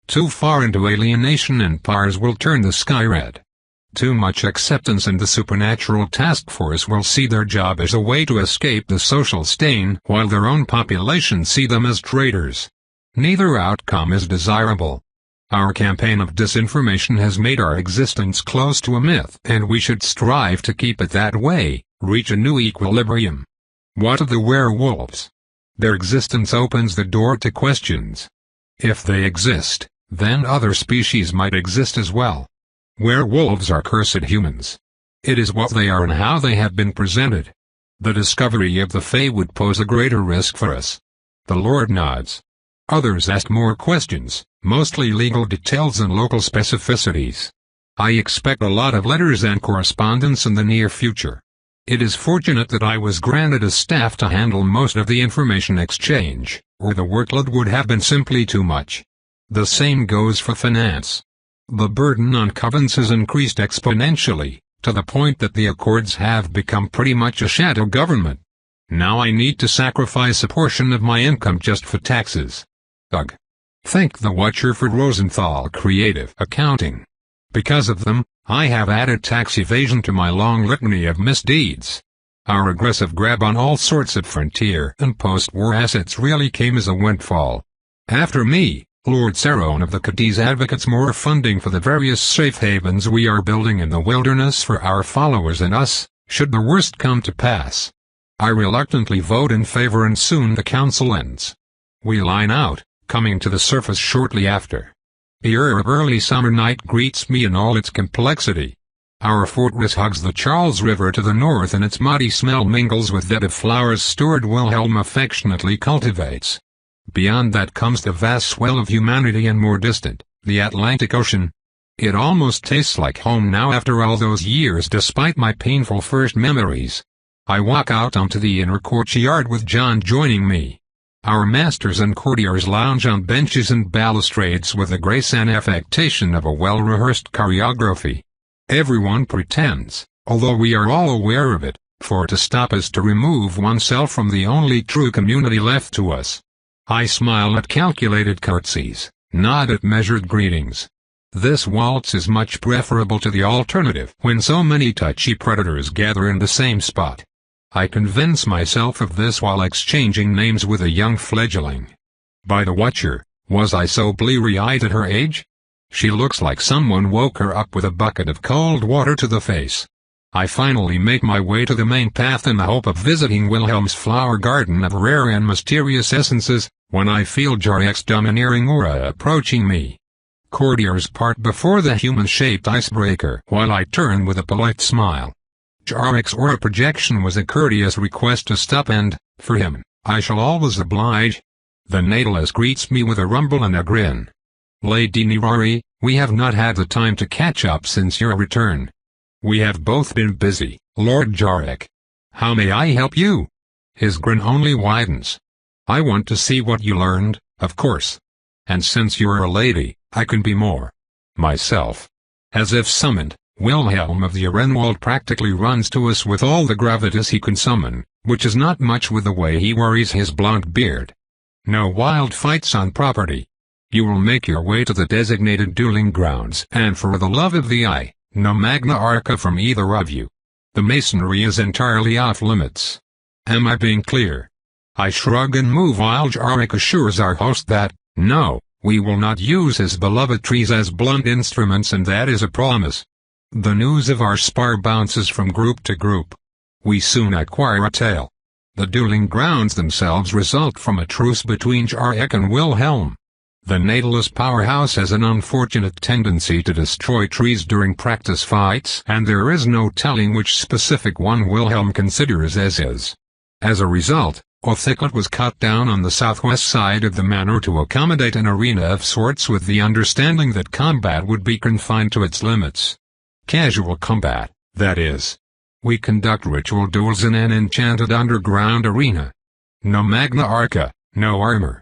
Too far into alienation and powers will turn the sky red. Too much acceptance and the Supernatural Task Force will see their job as a way to escape the social stain while their own population see them as traitors. Neither outcome is desirable. Our campaign of disinformation has made our existence close to a myth and we should strive to keep it that way, reach a new equilibrium. What of the werewolves? Their existence opens the door to questions. If they exist, then other species might exist as well. Werewolves are cursed humans. It is what they are and how they have been presented. The discovery of the Fae would pose a greater risk for us. The Lord nods. Others ask more questions, mostly legal details and local specificities. I expect a lot of letters and correspondence in the near future. It is fortunate that I was granted a staff to handle most of the information exchange, or the workload would have been simply too much. The same goes for finance. The burden on covens has increased exponentially, to the point that the Accords have become pretty much a shadow government. Now I need to sacrifice a portion of my income just for taxes. Ugh. Thank the Watcher for Rosenthal Creative Accounting. Because of them, I have added tax evasion to my long litany of misdeeds. Our aggressive grab on all sorts of frontier and post-war assets really came as a windfall. After me, Lord Saron of the Cadiz advocates more funding for the various safe havens we are building in the wilderness for our followers and us, should the worst come to pass. I reluctantly vote in favor and soon the council ends. We line out, coming to the surface shortly after. The air of early summer night greets me in all its complexity. Our fortress hugs the Charles River to the north and its muddy smell mingles with that of flowers Steward Wilhelm affectionately cultivates. Beyond that comes the vast swell of humanity and more distant, the Atlantic Ocean. It almost tastes like home now after all those years despite my painful first memories. I walk out onto the inner courtyard with John joining me. Our masters and courtiers lounge on benches and balustrades with the grace and affectation of a well-rehearsed choreography. Everyone pretends, although we are all aware of it, for to stop is to remove oneself from the only true community left to us. I smile at calculated curtsies, nod at measured greetings. This waltz is much preferable to the alternative when so many touchy predators gather in the same spot. I convince myself of this while exchanging names with a young fledgling. By the watcher, was I so bleary-eyed at her age? She looks like someone woke her up with a bucket of cold water to the face. I finally make my way to the main path in the hope of visiting Wilhelm's flower garden of rare and mysterious essences, when I feel Jarek's domineering aura approaching me. Courtiers part before the human-shaped icebreaker while I turn with a polite smile. Jarek's aura projection was a courteous request to stop and, for him, I shall always oblige. The natalist greets me with a rumble and a grin. Lady Nirari, we have not had the time to catch up since your return. We have both been busy, Lord Jarek. How may I help you? His grin only widens. I want to see what you learned, of course. And since you're a lady, I can be more myself. As if summoned, Wilhelm of the Arenwald practically runs to us with all the gravitas he can summon, which is not much with the way he worries his blonde beard. No wild fights on property. You will make your way to the designated dueling grounds, and for the love of the eye, no Magna Arca from either of you. The masonry is entirely off limits. Am I being clear? I shrug and move while Jarek assures our host that, no, we will not use his beloved trees as blunt instruments, and that is a promise. The news of our spar bounces from group to group. We soon acquire a tale. The dueling grounds themselves result from a truce between Jarek and Wilhelm. The natalist powerhouse has an unfortunate tendency to destroy trees during practice fights, and there is no telling which specific one Wilhelm considers as his. As a result, a thicket was cut down on the southwest side of the manor to accommodate an arena of sorts, with the understanding that combat would be confined to its limits. Casual combat, that is. We conduct ritual duels in an enchanted underground arena. No Magna Arca, no armor.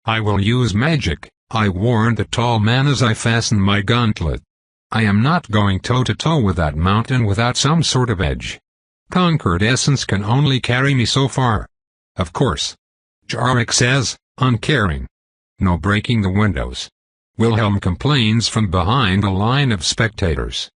I will use magic, I warned the tall man as I fastened my gauntlet. I am not going toe-to-toe with that mountain without some sort of edge. Conquered essence can only carry me so far. Of course. Jarek says, uncaring. No breaking the windows. Wilhelm complains from behind a line of spectators.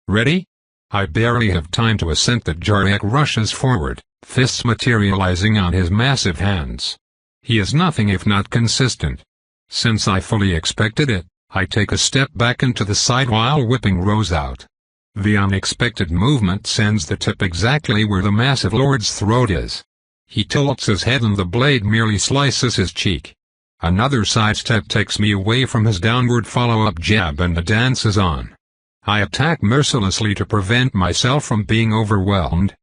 Ready? I barely have time to assent that Jarek rushes forward, fists materializing on his massive hands. He is nothing if not consistent. Since I fully expected it, I take a step back into the side while whipping Rose out. The unexpected movement sends the tip exactly where the massive lord's throat is. He tilts his head and the blade merely slices his cheek. Another sidestep takes me away from his downward follow-up jab, and the dance is on. I attack mercilessly to prevent myself from being overwhelmed.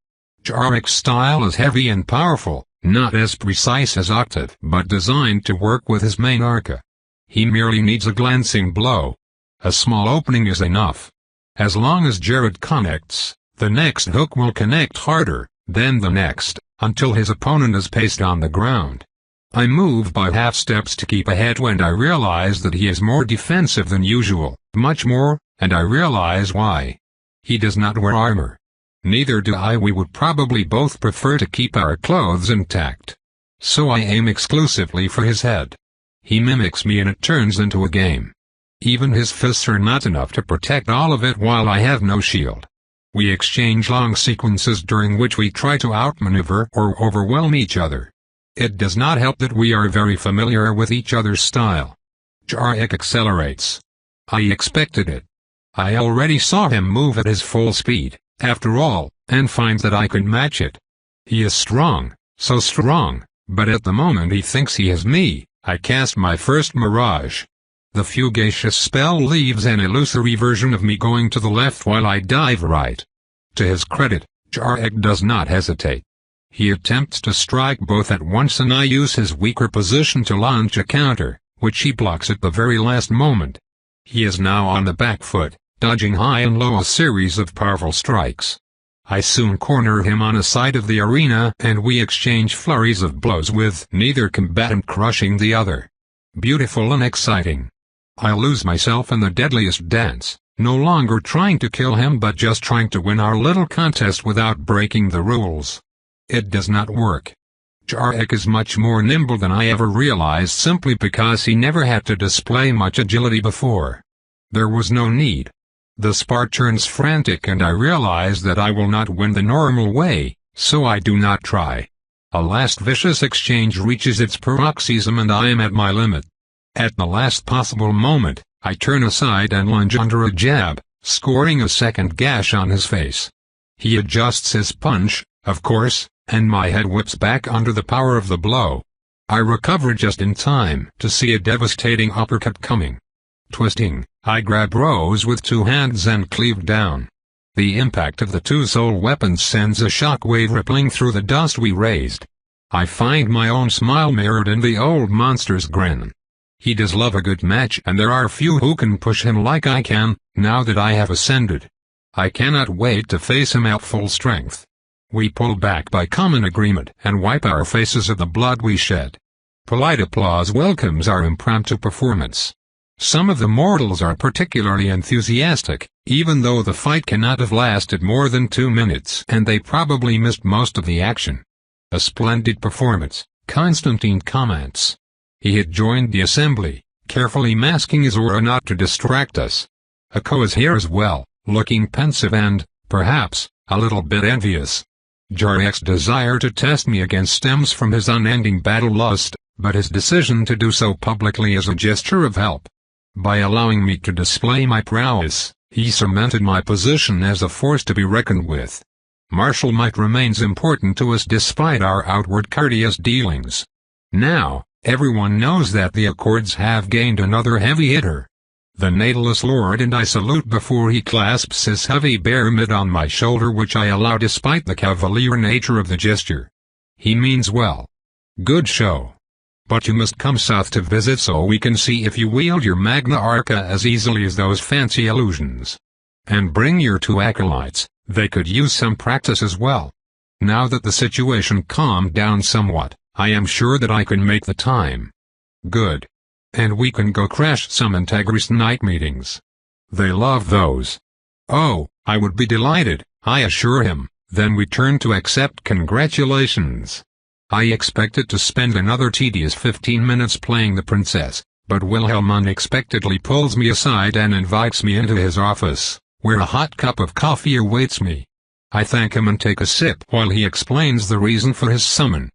Jarek's style is heavy and powerful, not as precise as Octave, but designed to work with his main arca. He merely needs a glancing blow. A small opening is enough. As long as Jared connects, the next hook will connect harder, then the next, until his opponent is paced on the ground. I move by half steps to keep ahead when I realize that he is more defensive than usual, much more, and I realize why. He does not wear armor. Neither do I. We would probably both prefer to keep our clothes intact. So I aim exclusively for his head. He mimics me and it turns into a game. Even his fists are not enough to protect all of it while I have no shield. We exchange long sequences during which we try to outmaneuver or overwhelm each other. It does not help that we are very familiar with each other's style. Jarek accelerates. I expected it. I already saw him move at his full speed, after all, and find that I can match it. He is strong, so strong, but at the moment he thinks he has me, I cast my first mirage. The fugacious spell leaves an illusory version of me going to the left while I dive right. To his credit, Jarek does not hesitate. He attempts to strike both at once, and I use his weaker position to launch a counter, which he blocks at the very last moment. He is now on the back foot, dodging high and low a series of powerful strikes. I soon corner him on a side of the arena and we exchange flurries of blows with neither combatant crushing the other. Beautiful and exciting. I lose myself in the deadliest dance, no longer trying to kill him but just trying to win our little contest without breaking the rules. It does not work. Jarek is much more nimble than I ever realized simply because he never had to display much agility before. There was no need. The spar turns frantic and I realize that I will not win the normal way, so I do not try. A last vicious exchange reaches its paroxysm and I am at my limit. At the last possible moment, I turn aside and lunge under a jab, scoring a second gash on his face. He adjusts his punch, of course, and my head whips back under the power of the blow. I recover just in time to see a devastating uppercut coming. Twisting, I grab Rose with two hands and cleave down. The impact of the two soul weapons sends a shockwave rippling through the dust we raised. I find my own smile mirrored in the old monster's grin. He does love a good match and there are few who can push him like I can, now that I have ascended. I cannot wait to face him at full strength. We pull back by common agreement and wipe our faces of the blood we shed. Polite applause welcomes our impromptu performance. Some of the mortals are particularly enthusiastic, even though the fight cannot have lasted more than 2 minutes and they probably missed most of the action. A splendid performance, Constantine comments. He had joined the assembly, carefully masking his aura not to distract us. Akko is here as well, looking pensive and, perhaps, a little bit envious. Jarek's desire to test me again stems from his unending battle lust, but his decision to do so publicly is a gesture of help. By allowing me to display my prowess, he cemented my position as a force to be reckoned with. Martial might remains important to us despite our outward courteous dealings. Now, everyone knows that the Accords have gained another heavy hitter. The Natalist Lord and I salute before he clasps his heavy bare mid on my shoulder which I allow despite the cavalier nature of the gesture. He means well. Good show. But you must come south to visit so we can see if you wield your Magna Arca as easily as those fancy illusions. And bring your 2 acolytes, they could use some practice as well. Now that the situation calmed down somewhat, I am sure that I can make the time. Good. And we can go crash some Integris night meetings. They love those. Oh, I would be delighted, I assure him. Then we turn to accept congratulations. I expected to spend another tedious 15 minutes playing the princess, but Wilhelm unexpectedly pulls me aside and invites me into his office, where a hot cup of coffee awaits me. I thank him and take a sip while he explains the reason for his summon.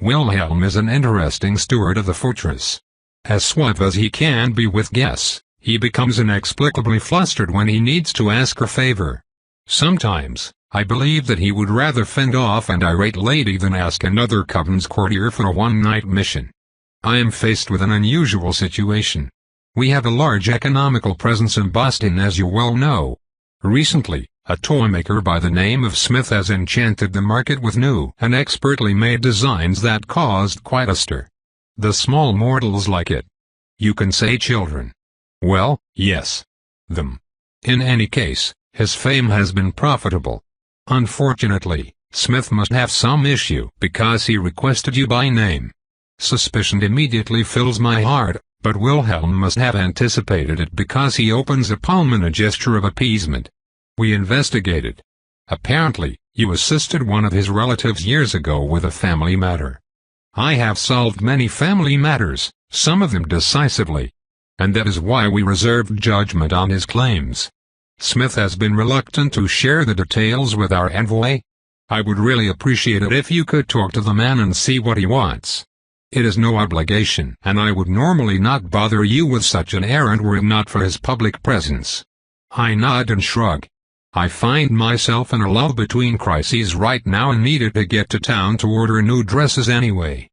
Wilhelm is an interesting steward of the fortress. As suave as he can be with guests, he becomes inexplicably flustered when he needs to ask a favor. Sometimes, I believe that he would rather fend off an irate lady than ask another Coven's courtier for a one-night mission. I am faced with an unusual situation. We have a large economical presence in Boston as you well know. Recently, a toymaker by the name of Smith has enchanted the market with new and expertly made designs that caused quite a stir. The small mortals like it. You can say children. Well, yes. Them. In any case, his fame has been profitable. Unfortunately, Smith must have some issue because he requested you by name. Suspicion immediately fills my heart, but Wilhelm must have anticipated it because he opens a palm in a gesture of appeasement. We investigated. Apparently, you assisted one of his relatives years ago with a family matter. I have solved many family matters, some of them decisively. And that is why we reserved judgment on his claims. Smith has been reluctant to share the details with our envoy. I would really appreciate it if you could talk to the man and see what he wants. It is no obligation, and I would normally not bother you with such an errand were it not for his public presence. I nod and shrug. I find myself in a lull between crises right now and needed to get to town to order new dresses anyway.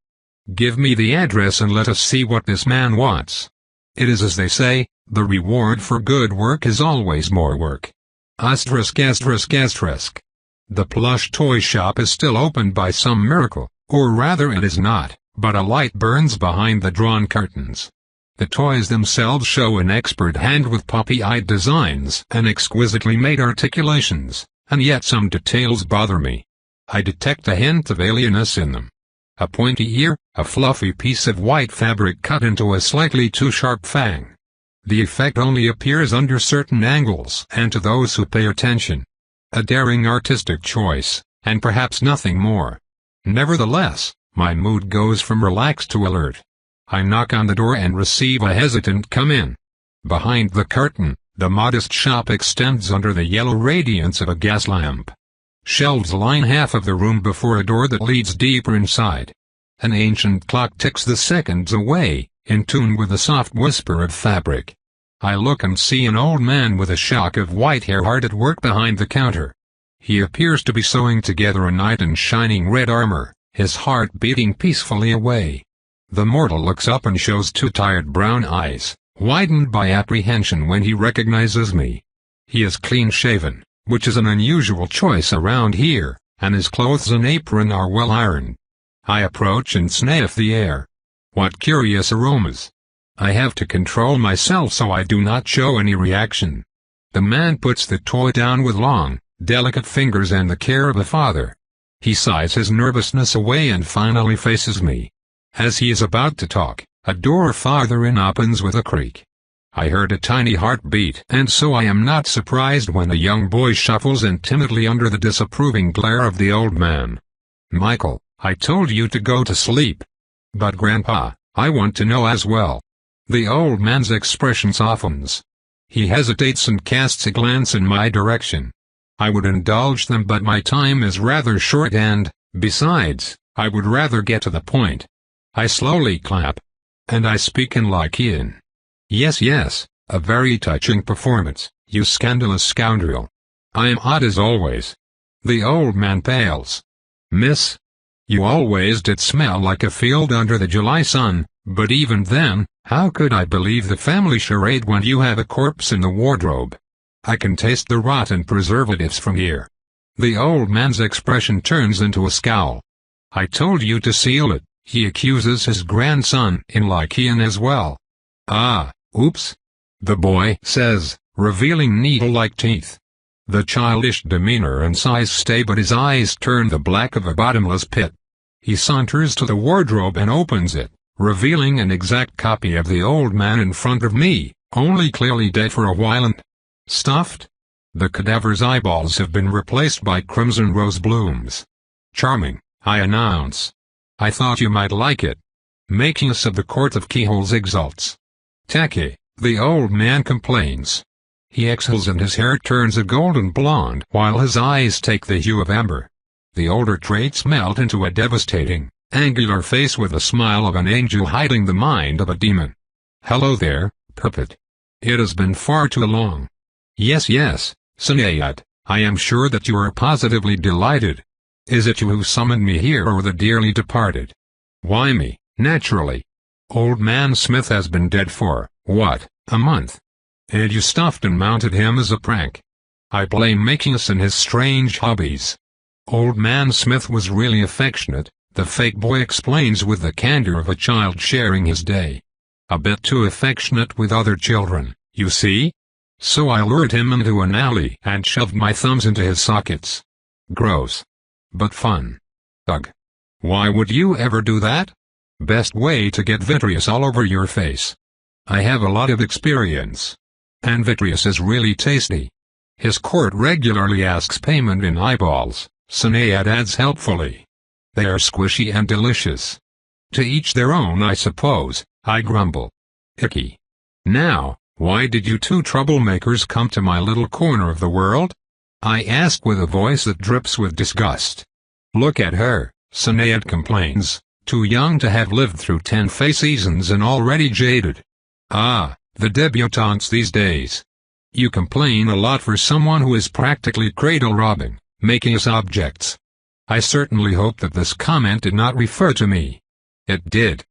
Give me the address and let us see what this man wants. It is as they say, the reward for good work is always more work. Asterisk. The plush toy shop is still open by some miracle, or rather it is not, but a light burns behind the drawn curtains. The toys themselves show an expert hand with poppy-eyed designs and exquisitely made articulations, and yet some details bother me. I detect a hint of alienness in them. A pointy ear, a fluffy piece of white fabric cut into a slightly too sharp fang. The effect only appears under certain angles and to those who pay attention. A daring artistic choice, and perhaps nothing more. Nevertheless, my mood goes from relaxed to alert. I knock on the door and receive a hesitant "come in." Behind the curtain, the modest shop extends under the yellow radiance of a gas lamp. Shelves line half of the room before a door that leads deeper inside. An ancient clock ticks the seconds away, in tune with the soft whisper of fabric. I look and see an old man with a shock of white hair hard at work behind the counter. He appears to be sewing together a knight in shining red armor, his heart beating peacefully away. The mortal looks up and shows two tired brown eyes, widened by apprehension when he recognizes me. He is clean-shaven, which is an unusual choice around here, and his clothes and apron are well ironed. I approach and sniff the air. What curious aromas! I have to control myself so I do not show any reaction. The man puts the toy down with long, delicate fingers and the care of a father. He sighs his nervousness away and finally faces me. As he is about to talk, a door farther in opens with a creak. I heard a tiny heartbeat, and so I am not surprised when a young boy shuffles in timidly under the disapproving glare of the old man. "Michael, I told you to go to sleep." "But Grandpa, I want to know as well." The old man's expression softens. He hesitates and casts a glance in my direction. I would indulge them, but my time is rather short and, besides, I would rather get to the point. I slowly clap. And I speak in Lycian. Yes, a very touching performance, you scandalous scoundrel. I am odd as always." The old man pales. "Miss, you always did smell like a field under the July sun, but even then, how could I believe the family charade when you have a corpse in the wardrobe? I can taste the rotten preservatives from here." The old man's expression turns into a scowl. "I told you to seal it," he accuses his grandson in Lycian as well. "Ah, oops," the boy says, revealing needle-like teeth. The childish demeanor and size stay, but his eyes turn the black of a bottomless pit. He saunters to the wardrobe and opens it, revealing an exact copy of the old man in front of me, only clearly dead for a while and stuffed. The cadaver's eyeballs have been replaced by crimson rose blooms. "Charming," I announce. "I thought you might like it." Making us of the court of keyholes exults. "Tacky," the old man complains. He exhales and his hair turns a golden blonde while his eyes take the hue of amber. The older traits melt into a devastating, angular face with the smile of an angel hiding the mind of a demon. "Hello there, puppet. It has been far too long." Yes, Sinead, I am sure that you are positively delighted. Is it you who summoned me here or the dearly departed?" "Why me, naturally. Old man Smith has been dead for, what, a month? And you stuffed and mounted him as a prank." I blame Macius and his strange hobbies. Old man Smith was really affectionate, the fake boy explains with the candor of a child sharing his day. A bit too affectionate with other children, you see? So I lured him into an alley and shoved my thumbs into his sockets. Gross. But fun. Ugh. Why would you ever do that? Best way to get vitreous all over your face. I have a lot of experience. And vitreous is really tasty. His court regularly asks payment in eyeballs, Sinead adds helpfully. They are squishy and delicious. To each their own, I suppose, I grumble. Icky. Now, why did you two troublemakers come to my little corner of the world? I ask with a voice that drips with disgust. Look at her, Sinead complains, too young to have lived through 10 Fae seasons and already jaded. Ah, the debutantes these days. You complain a lot for someone who is practically cradle-robbing, making us objects. I certainly hope that this comment did not refer to me. It did.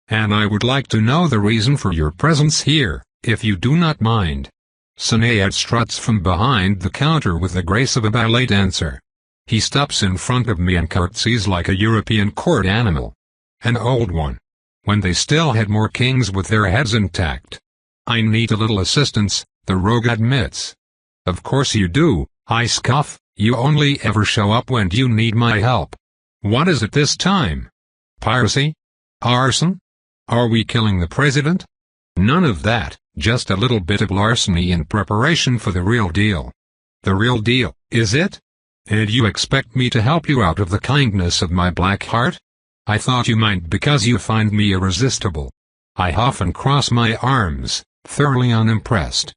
And I would like to know the reason for your presence here, if you do not mind. Sinead struts from behind the counter with the grace of a ballet dancer. He stops in front of me and curtsies like a European court animal. An old one. When they still had more kings with their heads intact. I need a little assistance, the rogue admits. Of course you do, I scoff. You only ever show up when you need my help. What is it this time? Piracy? Arson? Are we killing the president? None of that, just a little bit of larceny in preparation for the real deal. The real deal, is it? And you expect me to help you out of the kindness of my black heart? I thought you might because you find me irresistible. I huff and cross my arms, thoroughly unimpressed.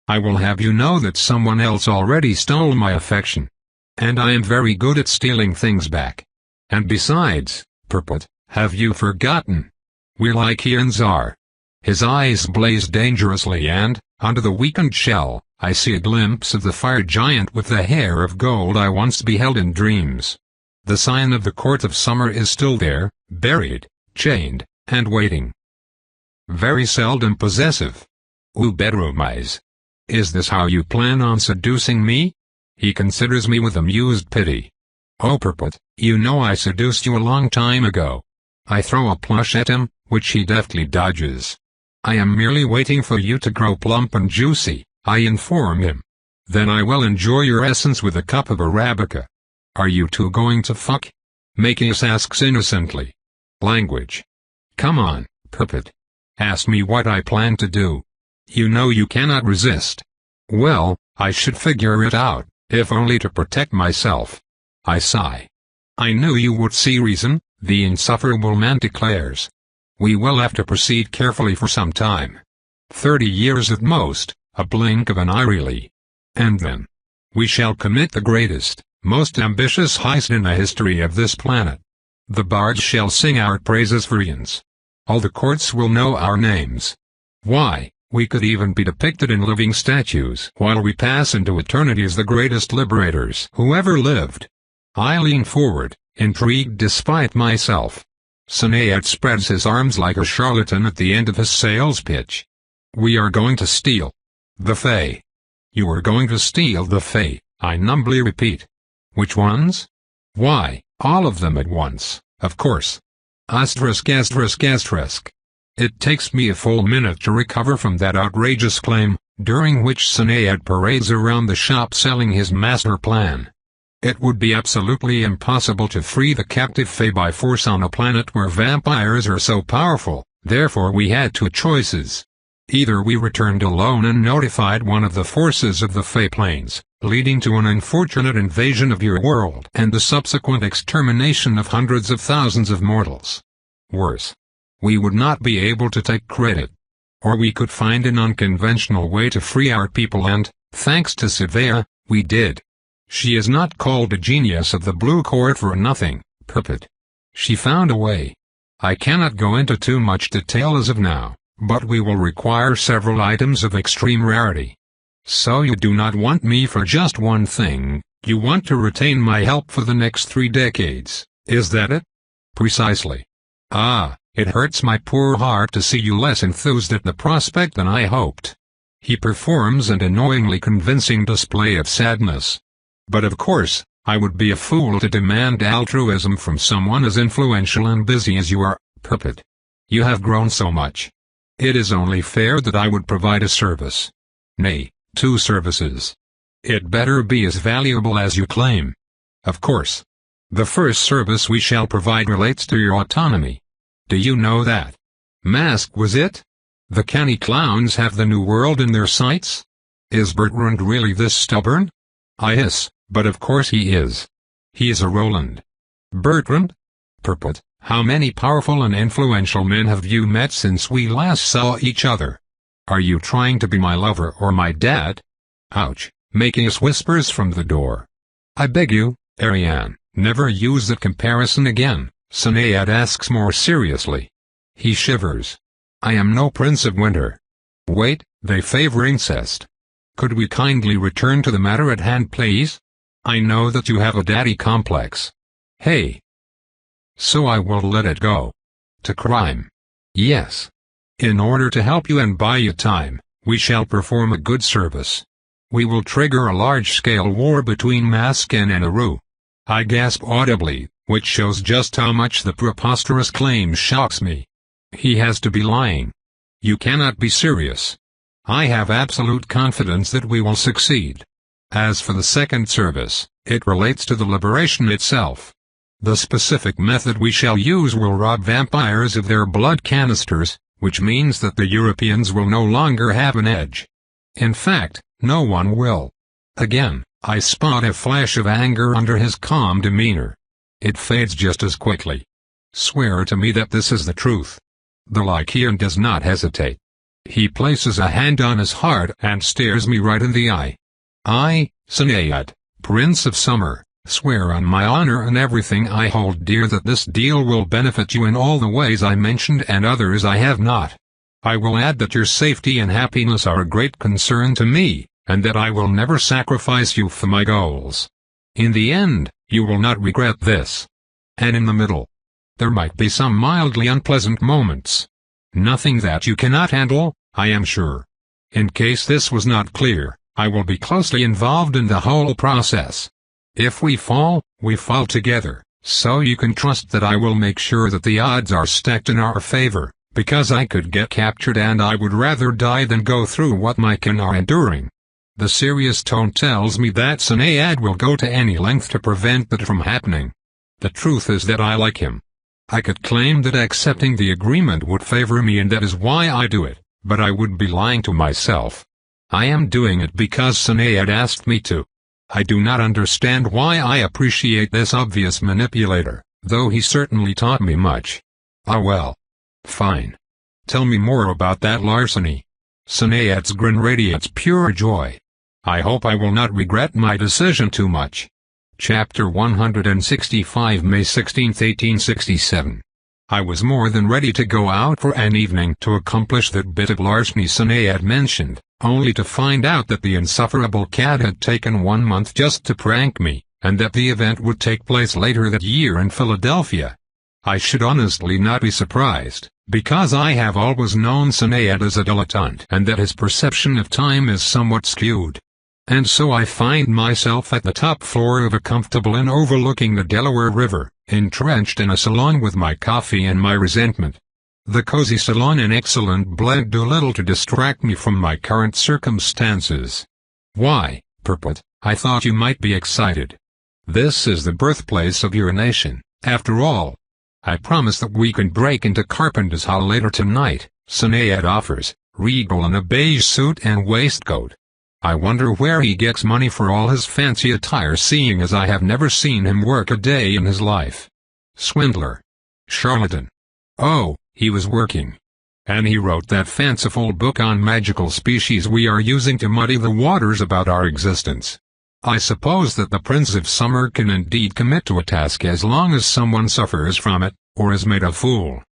I will have you know that someone else already stole my affection. And I am very good at stealing things back. And besides, Purpot, have you forgotten? We're like Ian's are. His eyes blaze dangerously and, under the weakened shell, I see a glimpse of the fire giant with the hair of gold I once beheld in dreams. The sign of the court of summer is still there, buried, chained, and waiting. Very seldom possessive. Ooh, bedroom eyes. Is this how you plan on seducing me? He considers me with amused pity. Oh, Purpot, you know I seduced you a long time ago. I throw a plush at him, which he deftly dodges. I am merely waiting for you to grow plump and juicy, I inform him. Then I will enjoy your essence with a cup of Arabica. Are you two going to fuck? Macius asks innocently. Language. Come on, Purpot. Ask me what I plan to do. You know you cannot resist. Well, I should figure it out, if only to protect myself. I sigh. I knew you would see reason, the insufferable man declares. We will have to proceed carefully for some time. 30 years at most, a blink of an eye really. And then, we shall commit the greatest, most ambitious heist in the history of this planet. The bards shall sing our praises for eons. All the courts will know our names. Why, we could even be depicted in living statues while we pass into eternity as the greatest liberators who ever lived. I lean forward, intrigued despite myself. Sinead spreads his arms like a charlatan at the end of his sales pitch. We are going to steal the Fae. You are going to steal the Fae, I numbly repeat. Which ones? Why, all of them at once, of course. Asterisk. It takes me a full minute to recover from that outrageous claim, during which Sinead parades around the shop selling his master plan. It would be absolutely impossible to free the captive Fae by force on a planet where vampires are so powerful, therefore we had two choices. Either we returned alone and notified one of the forces of the Fae planes, leading to an unfortunate invasion of your world and the subsequent extermination of hundreds of thousands of mortals. Worse. We would not be able to take credit. Or we could find an unconventional way to free our people and, thanks to Savea, we did. She is not called a genius of the blue court for nothing, Purpot. She found a way. I cannot go into too much detail as of now, but we will require several items of extreme rarity. So you do not want me for just one thing, you want to retain my help for the next 3 decades, is that it? Precisely. Ah, it hurts my poor heart to see you less enthused at the prospect than I hoped. He performs an annoyingly convincing display of sadness. But of course, I would be a fool to demand altruism from someone as influential and busy as you are, Purpot. You have grown so much. It is only fair that I would provide a service. Nay, 2 services. It better be as valuable as you claim. Of course. The first service we shall provide relates to your autonomy. Do you know that? Mask was it? The canny clowns have the new world in their sights? Is Bertrand really this stubborn? I hiss. But of course he is. He is a Roland. Bertrand? Purpot, how many powerful and influential men have you met since we last saw each other? Are you trying to be my lover or my dad? Ouch, Macius whispers from the door. I beg you, Ariane, never use that comparison again, Sinead asks more seriously. He shivers. I am no Prince of Winter. Wait, they favor incest. Could we kindly return to the matter at hand, please? I know that you have a daddy complex. Hey. So I will let it go. To crime. Yes. In order to help you and buy you time, we shall perform a good service. We will trigger a large-scale war between Masken and Aru. I gasp audibly, which shows just how much the preposterous claim shocks me. He has to be lying. You cannot be serious. I have absolute confidence that we will succeed. As for the second service, it relates to the liberation itself. The specific method we shall use will rob vampires of their blood canisters, which means that the Europeans will no longer have an edge. In fact, no one will. Again, I spot a flash of anger under his calm demeanor. It fades just as quickly. Swear to me that this is the truth. The Lycian does not hesitate. He places a hand on his heart and stares me right in the eye. I, Sinead, Prince of Summer, swear on my honor and everything I hold dear that this deal will benefit you in all the ways I mentioned and others I have not. I will add that your safety and happiness are a great concern to me, and that I will never sacrifice you for my goals. In the end, you will not regret this. And in the middle, there might be some mildly unpleasant moments. Nothing that you cannot handle, I am sure. In case this was not clear, I will be closely involved in the whole process. If we fall together, so you can trust that I will make sure that the odds are stacked in our favor, because I could get captured and I would rather die than go through what my kin are enduring. The serious tone tells me that Sinead will go to any length to prevent that from happening. The truth is that I like him. I could claim that accepting the agreement would favor me and that is why I do it, but I would be lying to myself. I am doing it because Sinead asked me to. I do not understand why I appreciate this obvious manipulator, though he certainly taught me much. Ah well. Fine. Tell me more about that larceny. Sinead's grin radiates pure joy. I hope I will not regret my decision too much. Chapter 165 May 16, 1867. I was more than ready to go out for an evening to accomplish that bit of larceny Sinead mentioned, only to find out that the insufferable cad had taken 1 month just to prank me, and that the event would take place later that year in Philadelphia. I should honestly not be surprised, because I have always known Sinead as a dilettante and that his perception of time is somewhat skewed. And so I find myself at the top floor of a comfortable inn overlooking the Delaware River, entrenched in a salon with my coffee and my resentment. The cozy salon and excellent blend do little to distract me from my current circumstances. Why, Purpot, I thought you might be excited. This is the birthplace of your nation, after all. I promise that we can break into Carpenter's Hall later tonight, Sinead offers, regal in a beige suit and waistcoat. I wonder where he gets money for all his fancy attire, seeing as I have never seen him work a day in his life. Swindler. Charlatan. Oh, he was working. And he wrote that fanciful book on magical species we are using to muddy the waters about our existence. I suppose that the Prince of Summer can indeed commit to a task as long as someone suffers from it, or is made a fool,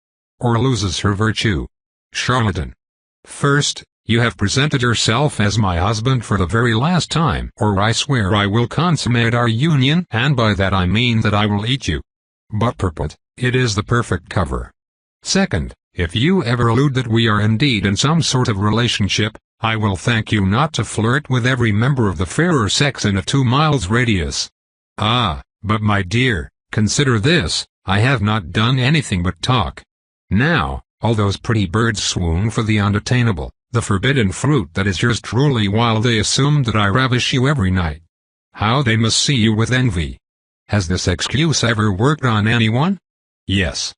or loses her virtue. Charlatan. First, you have presented yourself as my husband for the very last time, or I swear I will consummate our union, and by that I mean that I will eat you. But Purpot, it is the perfect cover. Second, if you ever allude that we are indeed in some sort of relationship, I will thank you not to flirt with every member of the fairer sex in a 2 miles radius. Ah, but my dear, consider this, I have not done anything but talk. Now, all those pretty birds swoon for the unattainable, the forbidden fruit that is yours truly, while they assume that I ravish you every night. How they must see you with envy. Has this excuse ever worked on anyone? Yes.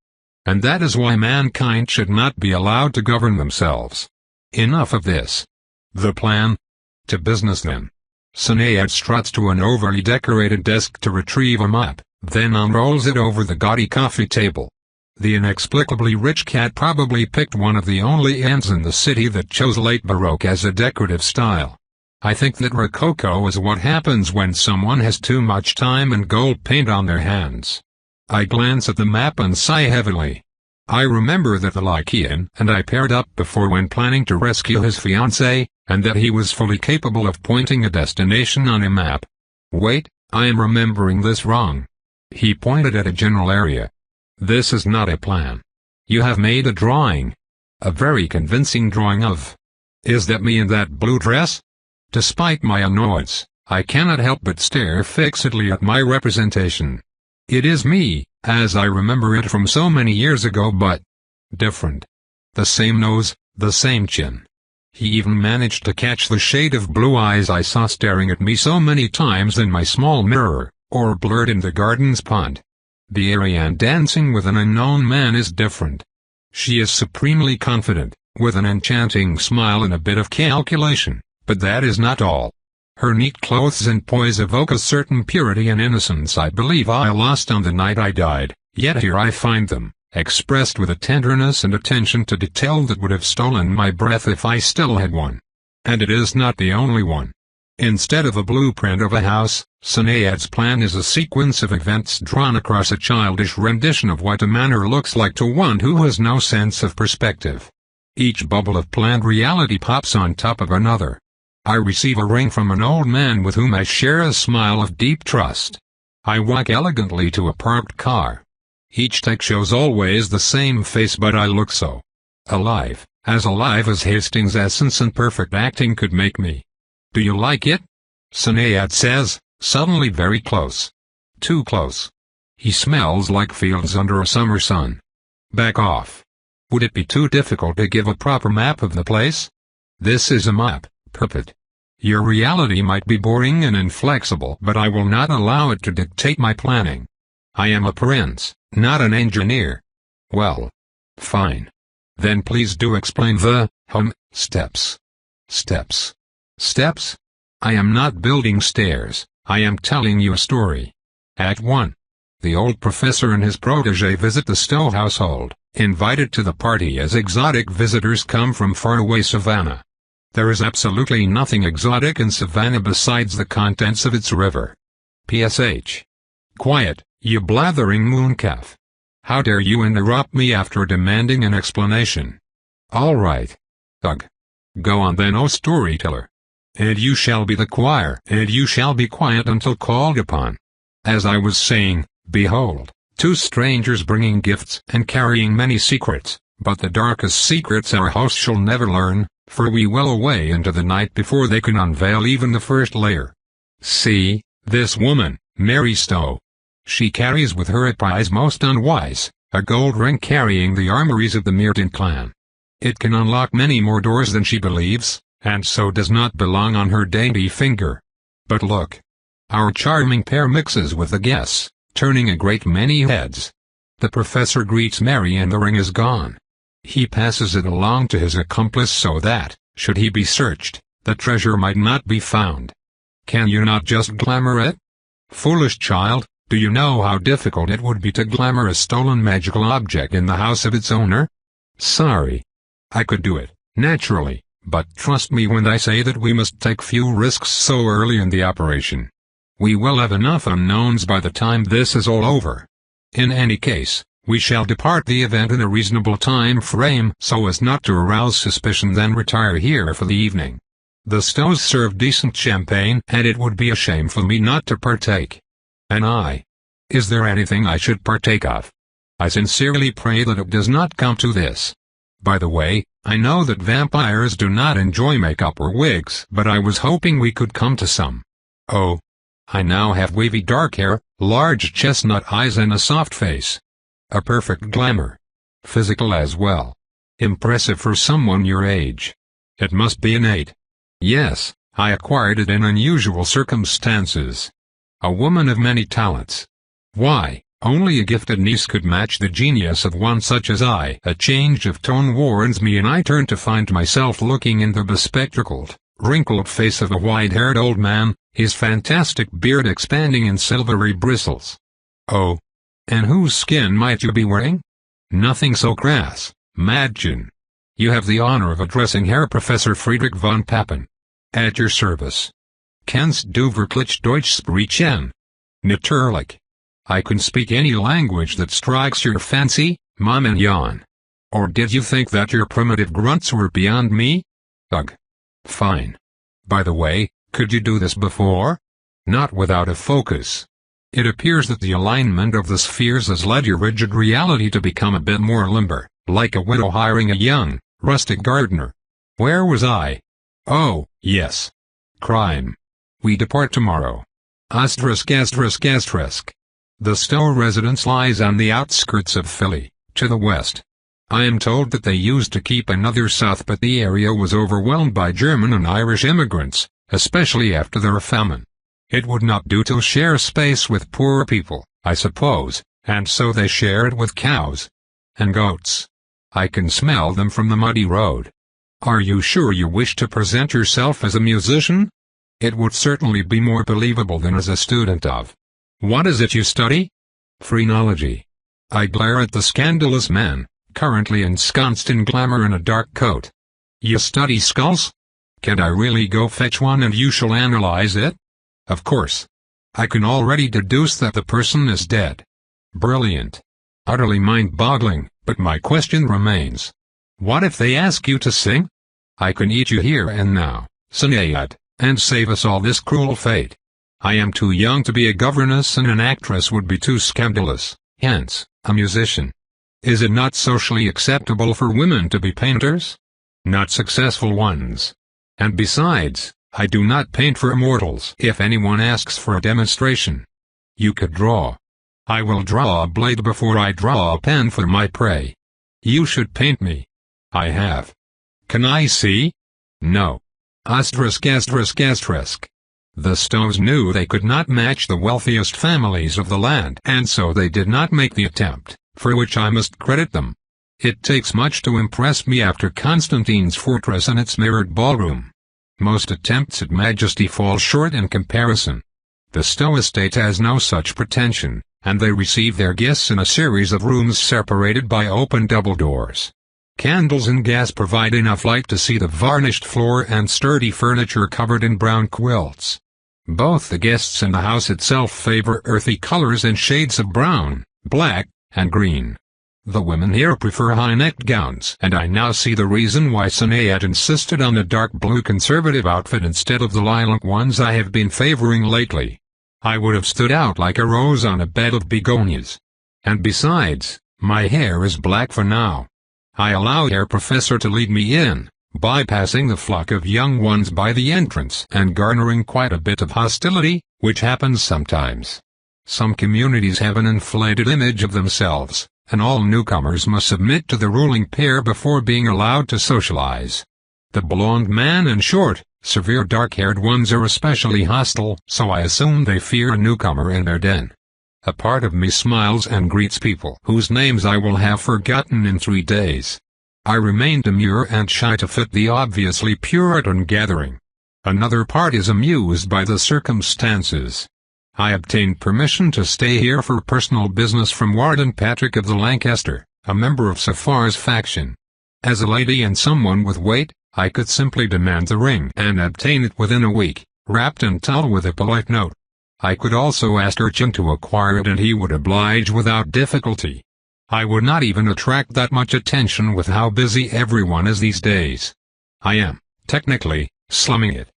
And that is why mankind should not be allowed to govern themselves. Enough of this. The plan? To business then. Sinead struts to an overly decorated desk to retrieve a map, then unrolls it over the gaudy coffee table. The inexplicably rich cat probably picked one of the only inns in the city that chose late Baroque as a decorative style. I think that Rococo is what happens when someone has too much time and gold paint on their hands. I glance at the map and sigh heavily. I remember that the Lycian and I paired up before when planning to rescue his fiancée, and that he was fully capable of pointing a destination on a map. Wait, I am remembering this wrong. He pointed at a general area. This is not a plan. You have made a drawing. A very convincing drawing of. Is that me in that blue dress? Despite my annoyance, I cannot help but stare fixedly at my representation. It is me, as I remember it from so many years ago, but different. The same nose, the same chin. He even managed to catch the shade of blue eyes I saw staring at me so many times in my small mirror, or blurred in the garden's pond. The Ariane dancing with an unknown man is different. She is supremely confident, with an enchanting smile and a bit of calculation, but that is not all. Her neat clothes and poise evoke a certain purity and innocence I believe I lost on the night I died, yet here I find them, expressed with a tenderness and attention to detail that would have stolen my breath if I still had one. And it is not the only one. Instead of a blueprint of a house, Sinead's plan is a sequence of events drawn across a childish rendition of what a manor looks like to one who has no sense of perspective. Each bubble of planned reality pops on top of another. I receive a ring from an old man with whom I share a smile of deep trust. I walk elegantly to a parked car. Each take shows always the same face, but I look so alive as Hastings' essence and perfect acting could make me. "Do you like it?" Sinead says, suddenly very close. Too close. "He smells like fields under a summer sun." Back off. Would it be too difficult to give a proper map of the place? This is a map, puppet. Your reality might be boring and inflexible, but I will not allow it to dictate my planning. I am a prince, not an engineer. Well. Fine. Then please do explain the, steps. Steps. Steps? I am not building stairs, I am telling you a story. Act 1. The old professor and his protege visit the Stowe household, invited to the party as exotic visitors come from faraway Savannah. There is absolutely nothing exotic in Savannah besides the contents of its river. PSH. Quiet, you blathering mooncalf. How dare you interrupt me after demanding an explanation? All right. Ugh. Go on then, O storyteller. And you shall be the choir, and you shall be quiet until called upon. As I was saying, behold, two strangers bringing gifts and carrying many secrets, but the darkest secrets our host shall never learn, for we well away into the night before they can unveil even the first layer. See, this woman, Mary Stowe. She carries with her a prize most unwise, a gold ring carrying the armories of the Merton clan. It can unlock many more doors than she believes, and so does not belong on her dainty finger. But look. Our charming pair mixes with the guests, turning a great many heads. The professor greets Mary and the ring is gone. He passes it along to his accomplice so that, should he be searched, the treasure might not be found. Can you not just glamour it? Foolish child, do you know how difficult it would be to glamour a stolen magical object in the house of its owner? Sorry. I could do it, naturally, but trust me when I say that we must take few risks so early in the operation. We will have enough unknowns by the time this is all over. In any case, we shall depart the event in a reasonable time frame so as not to arouse suspicion, then retire here for the evening. The Stowes serve decent champagne, and it would be a shame for me not to partake. And I? Is there anything I should partake of? I sincerely pray that it does not come to this. By the way, I know that vampires do not enjoy makeup or wigs, but I was hoping we could come to some. Oh. I now have wavy dark hair, large chestnut eyes and a soft face. A perfect glamour. Physical as well. Impressive for someone your age. It must be innate. Yes, I acquired it in unusual circumstances. A woman of many talents. Why, only a gifted niece could match the genius of one such as I. A change of tone warns me and I turn to find myself looking in the bespectacled, wrinkled face of a white-haired old man, his fantastic beard expanding in silvery bristles. Oh. And whose skin might you be wearing? Nothing so crass, Madgen. You have the honor of addressing Herr Professor Friedrich von Papen. At your service. Kannst du wirklich Deutsch sprechen? Natürlich. I can speak any language that strikes your fancy, ma mignon. Or did you think that your primitive grunts were beyond me? Ugh. Fine. By the way, could you do this before? Not without a focus. It appears that the alignment of the spheres has led your rigid reality to become a bit more limber, like a widow hiring a young, rustic gardener. Where was I? Oh, yes. Crime. We depart tomorrow. Asterisk. The Stowe residence lies on the outskirts of Philly, to the west. I am told that they used to keep another south, but the area was overwhelmed by German and Irish immigrants, especially after the famine. It would not do to share space with poor people, I suppose, and so they share it with cows and goats. I can smell them from the muddy road. Are you sure you wish to present yourself as a musician? It would certainly be more believable than as a student of. What is it you study? Phrenology. I glare at the scandalous man, currently ensconced in glamour in a dark coat. You study skulls? Can I really go fetch one and you shall analyze it? Of course. I can already deduce that the person is dead. Brilliant. Utterly mind-boggling, but my question remains. What if they ask you to sing? I can eat you here and now, Sinead, and save us all this cruel fate. I am too young to be a governess, and an actress would be too scandalous, hence, a musician. Is it not socially acceptable for women to be painters? Not successful ones. And besides, I do not paint for immortals. If anyone asks for a demonstration, you could draw. I will draw a blade before I draw a pen for my prey. You should paint me. I have. Can I see? No. Asterisk asterisk asterisk. The Stows knew they could not match the wealthiest families of the land, and so they did not make the attempt, for which I must credit them. It takes much to impress me after Constantine's fortress and its mirrored ballroom. Most attempts at majesty fall short in comparison. The Stow estate has no such pretension, and they receive their guests in a series of rooms separated by open double doors. Candles and gas provide enough light to see the varnished floor and sturdy furniture covered in brown quilts. Both the guests and the house itself favor earthy colors and shades of brown, black, and green. The women here prefer high-necked gowns, and I now see the reason why Sinead insisted on a dark blue conservative outfit instead of the lilac ones I have been favoring lately. I would have stood out like a rose on a bed of begonias. And besides, my hair is black for now. I allowed Herr Professor to lead me in, bypassing the flock of young ones by the entrance and garnering quite a bit of hostility, which happens sometimes. Some communities have an inflated image of themselves, and all newcomers must submit to the ruling pair before being allowed to socialize. The blonde man and short, severe dark-haired ones are especially hostile, so I assume they fear a newcomer in their den. A part of me smiles and greets people whose names I will have forgotten in 3 days. I remain demure and shy to fit the obviously Puritan gathering. Another part is amused by the circumstances. I obtained permission to stay here for personal business from Warden Patrick of the Lancaster, a member of Safar's faction. As a lady and someone with weight, I could simply demand the ring and obtain it within a week, wrapped in towel with a polite note. I could also ask Urchin to acquire it and he would oblige without difficulty. I would not even attract that much attention with how busy everyone is these days. I am, technically, slumming it.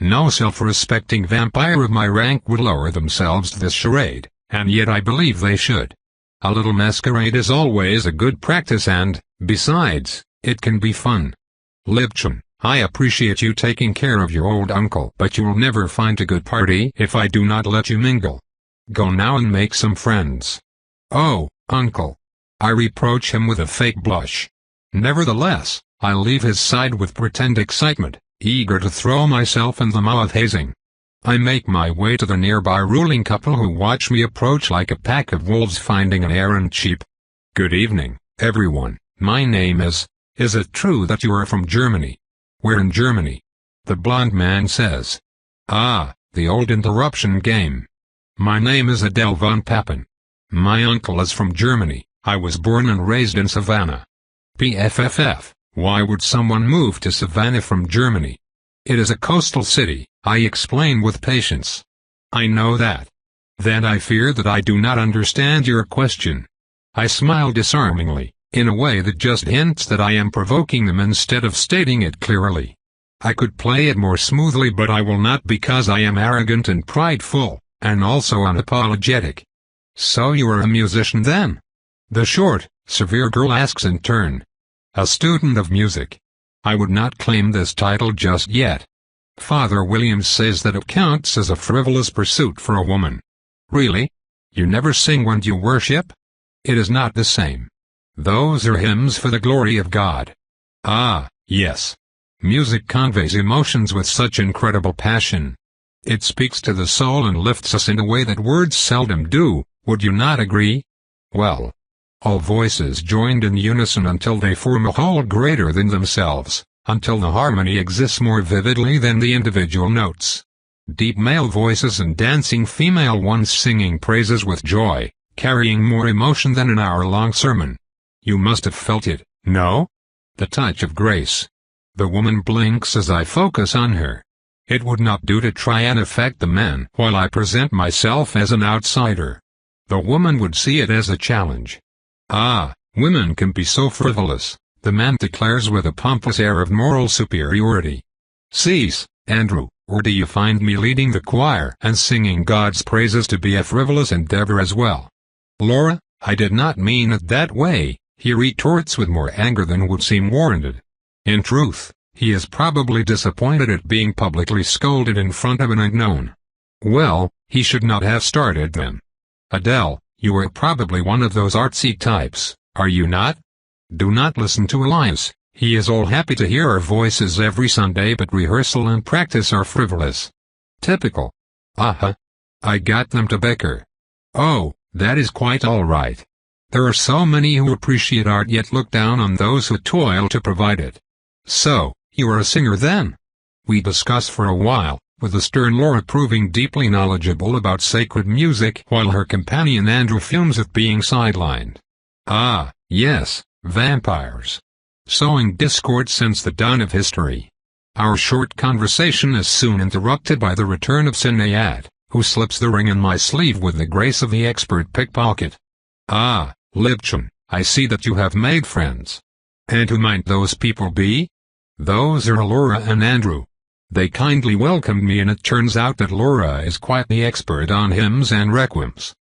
No self-respecting vampire of my rank would lower themselves to this charade, and yet I believe they should. A little masquerade is always a good practice and, besides, it can be fun. Liebchen, I appreciate you taking care of your old uncle, but you will never find a good party if I do not let you mingle. Go now and make some friends. Oh, uncle. I reproach him with a fake blush. Nevertheless, I leave his side with pretend excitement, eager to throw myself in the mouth hazing. I make my way to the nearby ruling couple who watch me approach like a pack of wolves finding an errant sheep. Good evening, everyone. My name is it true that you are from Germany? Where in Germany? The blond man says. Ah, the old interruption game. My name is Adele von Papen. My uncle is from Germany. I was born and raised in Savannah. PFFF, why would someone move to Savannah from Germany? It is a coastal city, I explain with patience. I know that. Then I fear that I do not understand your question. I smile disarmingly, in a way that just hints that I am provoking them instead of stating it clearly. I could play it more smoothly, but I will not because I am arrogant and prideful, and also unapologetic. So you are a musician then? The short, severe girl asks in turn. A student of music. I would not claim this title just yet. Father Williams says that it counts as a frivolous pursuit for a woman. Really? You never sing when you worship? It is not the same. Those are hymns for the glory of God. Ah, yes. Music conveys emotions with such incredible passion. It speaks to the soul and lifts us in a way that words seldom do, would you not agree? Well, all voices joined in unison until they form a whole greater than themselves, until the harmony exists more vividly than the individual notes. Deep male voices and dancing female ones singing praises with joy, carrying more emotion than an hour-long sermon. You must have felt it, no? The touch of grace. The woman blinks as I focus on her. It would not do to try and affect the man while I present myself as an outsider. The woman would see it as a challenge. Ah, women can be so frivolous, the man declares with a pompous air of moral superiority. Cease, Andrew, or do you find me leading the choir and singing God's praises to be a frivolous endeavor as well? Laura, I did not mean it that way, he retorts with more anger than would seem warranted. In truth, he is probably disappointed at being publicly scolded in front of an unknown. Well, he should not have started then. Adele, you are probably one of those artsy types, are you not? Do not listen to Elias, he is all happy to hear our voices every Sunday but rehearsal and practice are frivolous. Typical. Uh-huh. I got them to bicker. Oh, that is quite all right. There are so many who appreciate art yet look down on those who toil to provide it. So, you are a singer then? We discuss for a while, with the stern Laura proving deeply knowledgeable about sacred music while her companion Andrew fumes at being sidelined. Ah, yes, vampires. Sowing discord since the dawn of history. Our short conversation is soon interrupted by the return of Sinead, who slips the ring in my sleeve with the grace of the expert pickpocket. Ah, Libchen, I see that you have made friends. And who might those people be? Those are Laura and Andrew. They kindly welcomed me and it turns out that Laura is quite the expert on hymns and requiems.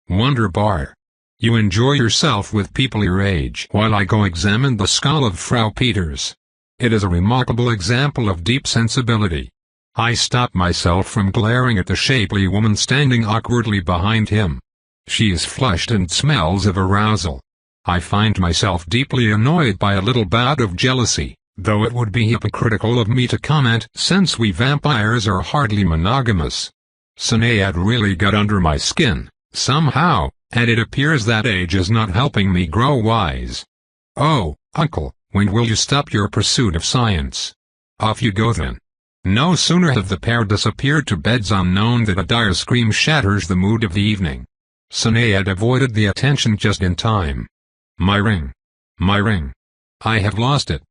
Wunderbar. You enjoy yourself with people your age while I go examine the skull of Frau Peters. It is a remarkable example of deep sensibility. I stop myself from glaring at the shapely woman standing awkwardly behind him. She is flushed and smells of arousal. I find myself deeply annoyed by a little bout of jealousy, though it would be hypocritical of me to comment since we vampires are hardly monogamous. Sinead really got under my skin, somehow, and it appears that age is not helping me grow wise. Oh, uncle, when will you stop your pursuit of science? Off you go then. No sooner have the pair disappeared to beds unknown than a dire scream shatters the mood of the evening. Sinead avoided the attention just in time. My ring. My ring. I have lost it.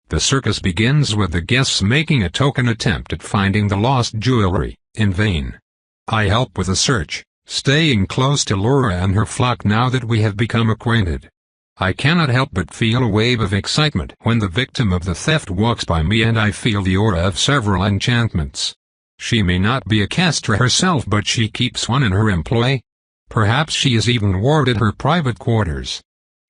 The circus begins with the guests making a token attempt at finding the lost jewelry, in vain. I help with the search, staying close to Laura and her flock now that we have become acquainted. I cannot help but feel a wave of excitement when the victim of the theft walks by me and I feel the aura of several enchantments. She may not be a caster herself but she keeps one in her employ. Perhaps she has even warded her private quarters.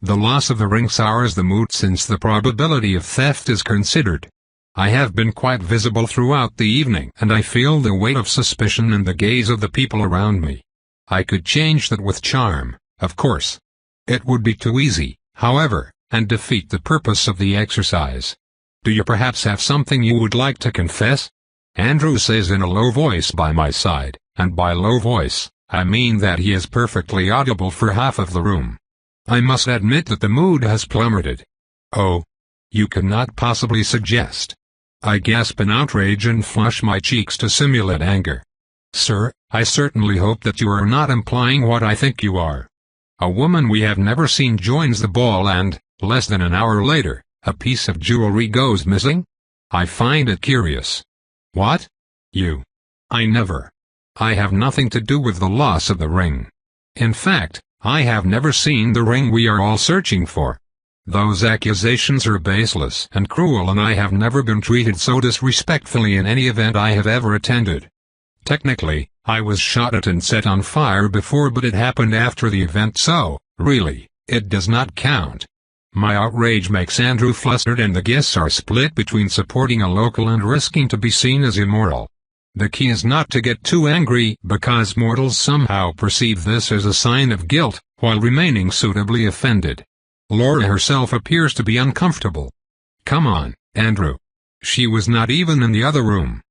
The loss of the ring sours the mood since the probability of theft is considered. I have been quite visible throughout the evening and I feel the weight of suspicion in the gaze of the people around me. I could change that with charm, of course. It would be too easy, however, and defeat the purpose of the exercise. Do you perhaps have something you would like to confess? Andrew says in a low voice by my side, and by low voice, I mean that he is perfectly audible for half of the room. I must admit that the mood has plummeted. Oh. You could not possibly suggest. I gasp in outrage and flush my cheeks to simulate anger. Sir, I certainly hope that you are not implying what I think you are. A woman we have never seen joins the ball and, less than an hour later, a piece of jewelry goes missing? I find it curious. What? You? I never. I have nothing to do with the loss of the ring. In fact, I have never seen the ring we are all searching for. Those accusations are baseless and cruel and I have never been treated so disrespectfully in any event I have ever attended. Technically, I was shot at and set on fire before but it happened after the event so, really, it does not count. My outrage makes Andrew flustered and the guests are split between supporting a local and risking to be seen as immoral. The key is not to get too angry because mortals somehow perceive this as a sign of guilt, while remaining suitably offended. Laura herself appears to be uncomfortable. Come on, Andrew. She was not even in the other room.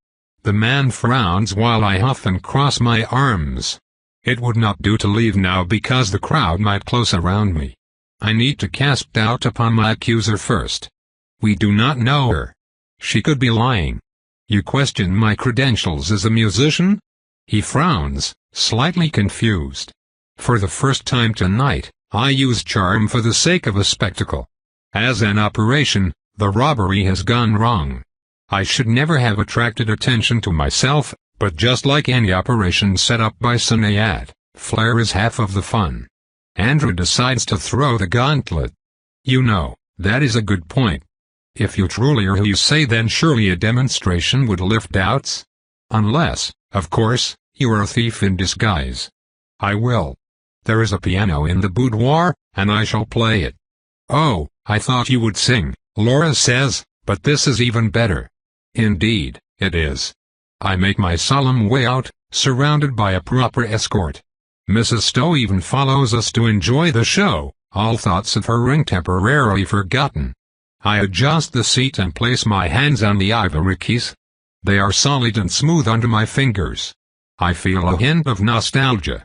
The man frowns while I huff and cross my arms. It would not do to leave now because the crowd might close around me. I need to cast doubt upon my accuser first. We do not know her. She could be lying. You question my credentials as a musician? He frowns, slightly confused. For the first time tonight, I use charm for the sake of a spectacle. As an operation, the robbery has gone wrong. I should never have attracted attention to myself, but just like any operation set up by Sinayat, flair is half of the fun. Andrew decides to throw the gauntlet. You know, that is a good point. If you truly are who you say, then surely a demonstration would lift doubts? Unless, of course, you are a thief in disguise. I will. There is a piano in the boudoir, and I shall play it. Oh, I thought you would sing, Laura says, but this is even better. Indeed, it is. I make my solemn way out, surrounded by a proper escort. Mrs. Stowe even follows us to enjoy the show, all thoughts of her ring temporarily forgotten. I adjust the seat and place my hands on the ivory keys. They are solid and smooth under my fingers. I feel a hint of nostalgia.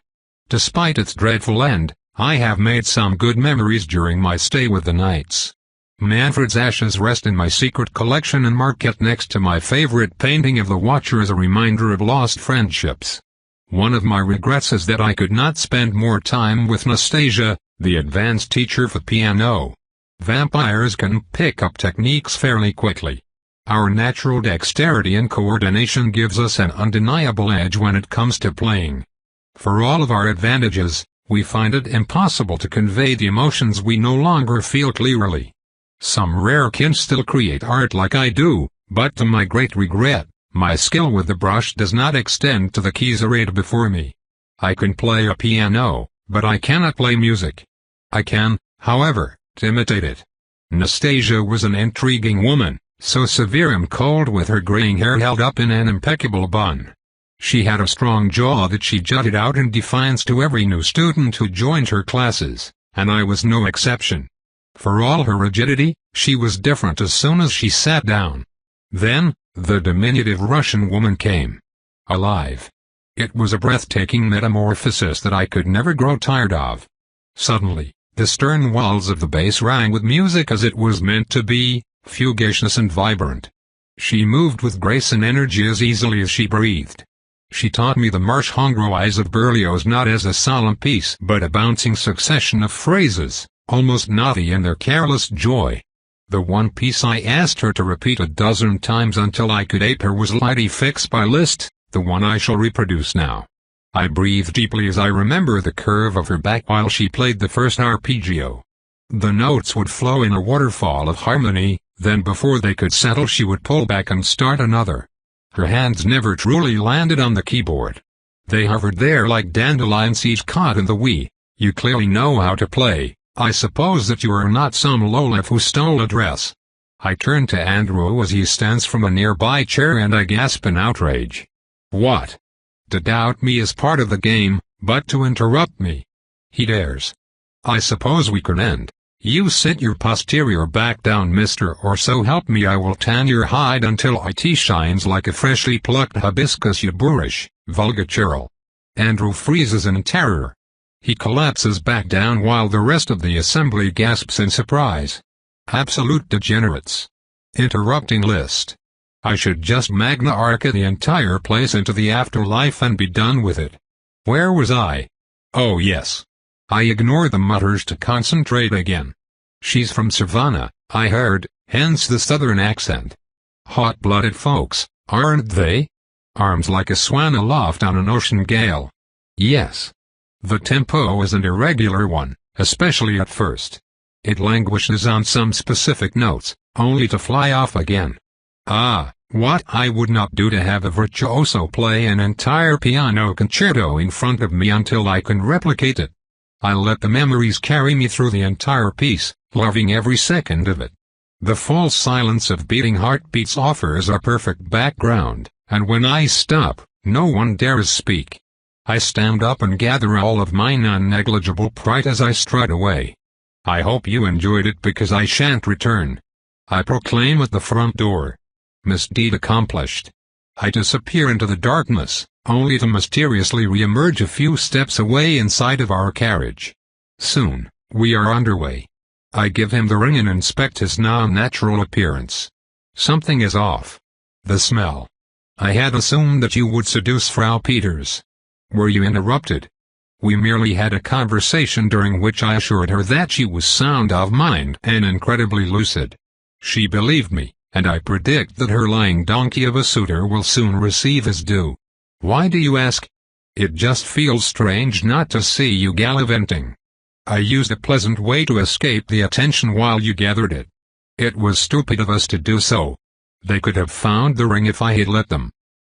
Despite its dreadful end, I have made some good memories during my stay with the Knights. Manfred's ashes rest in my secret collection and market next to my favorite painting of the Watcher as a reminder of lost friendships. One of my regrets is that I could not spend more time with Nastasia, the advanced teacher for piano. Vampires can pick up techniques fairly quickly. Our natural dexterity and coordination gives us an undeniable edge when it comes to playing. For all of our advantages, we find it impossible to convey the emotions we no longer feel clearly. Some rare kin still create art like I do, but to my great regret, my skill with the brush does not extend to the keys arrayed before me. I can play a piano, but I cannot play music. I can, however, imitate it. Nastasia was an intriguing woman, so severe and cold with her graying hair held up in an impeccable bun. She had a strong jaw that she jutted out in defiance to every new student who joined her classes, and I was no exception. For all her rigidity, she was different as soon as she sat down. Then, the diminutive Russian woman came. Alive. It was a breathtaking metamorphosis that I could never grow tired of. Suddenly, the stern walls of the bass rang with music as it was meant to be, fugacious and vibrant. She moved with grace and energy as easily as she breathed. She taught me the Marche Hongroise of Berlioz not as a solemn piece but a bouncing succession of phrases, almost naughty in their careless joy. The one piece I asked her to repeat a dozen times until I could ape her was Lady Fix by Liszt, the one I shall reproduce now. I breathed deeply as I remember the curve of her back while she played the first arpeggio. The notes would flow in a waterfall of harmony, then before they could settle she would pull back and start another. Her hands never truly landed on the keyboard. They hovered there like dandelion seeds caught in the wee. You clearly know how to play. I suppose that you are not some lowlife who stole a dress. I turn to Andrew as he stands from a nearby chair and I gasp in outrage. What? To doubt me is part of the game, but to interrupt me. He dares. I suppose we could end. You sit your posterior back down, mister, or so help me I will tan your hide until it shines like a freshly plucked hibiscus, you boorish, vulgar churl. Andrew freezes in terror. He collapses back down while the rest of the assembly gasps in surprise. Absolute degenerates. Interrupting Liszt. I should just Magna Arca the entire place into the afterlife and be done with it. Where was I? Oh yes. I ignore the mutters to concentrate again. She's from Savannah, I heard, hence the southern accent. Hot-blooded folks, aren't they? Arms like a swan aloft on an ocean gale. Yes. The tempo is an irregular one, especially at first. It languishes on some specific notes, only to fly off again. Ah, what I would not do to have a virtuoso play an entire piano concerto in front of me until I can replicate it. I let the memories carry me through the entire piece, loving every second of it. The false silence of beating heartbeats offers a perfect background, and when I stop, no one dares speak. I stand up and gather all of my non-negligible pride as I stride away. I hope you enjoyed it because I shan't return. I proclaim at the front door. Misdeed accomplished. I disappear into the darkness, only to mysteriously re-emerge a few steps away inside of our carriage. Soon, we are underway. I give him the ring and inspect his now natural appearance. Something is off. The smell. I had assumed that you would seduce Frau Peters. Were you interrupted? We merely had a conversation during which I assured her that she was sound of mind and incredibly lucid. She believed me, and I predict that her lying donkey of a suitor will soon receive his due. Why do you ask? It just feels strange not to see you gallivanting. I used a pleasant way to escape the attention while you gathered it. It was stupid of us to do so. They could have found the ring if I had let them.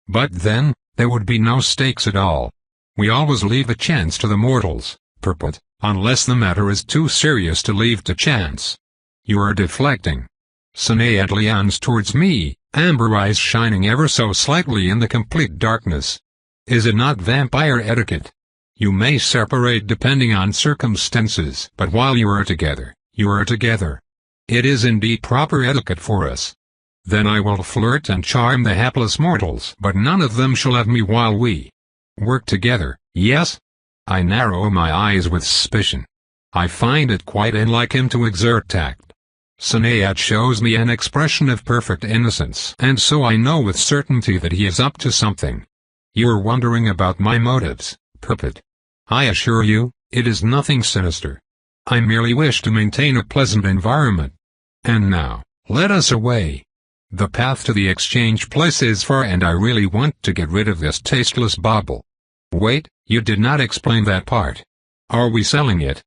But then, there would be no stakes at all. We always leave a chance to the mortals, Purpot, unless the matter is too serious to leave to chance. You are deflecting. Sinead leans towards me, amber eyes shining ever so slightly in the complete darkness. Is it not vampire etiquette? You may separate depending on circumstances, but while you are together, you are together. It is indeed proper etiquette for us. Then I will flirt and charm the hapless mortals, but none of them shall have me while we work together, yes? I narrow my eyes with suspicion. I find it quite unlike him to exert tact. Sinead shows me an expression of perfect innocence, and so I know with certainty that he is up to something. You're wondering about my motives, Purpot. I assure you, it is nothing sinister. I merely wish to maintain a pleasant environment. And now, let us away. The path to the exchange place is far and I really want to get rid of this tasteless bauble. Wait, you did not explain that part. Are we selling it?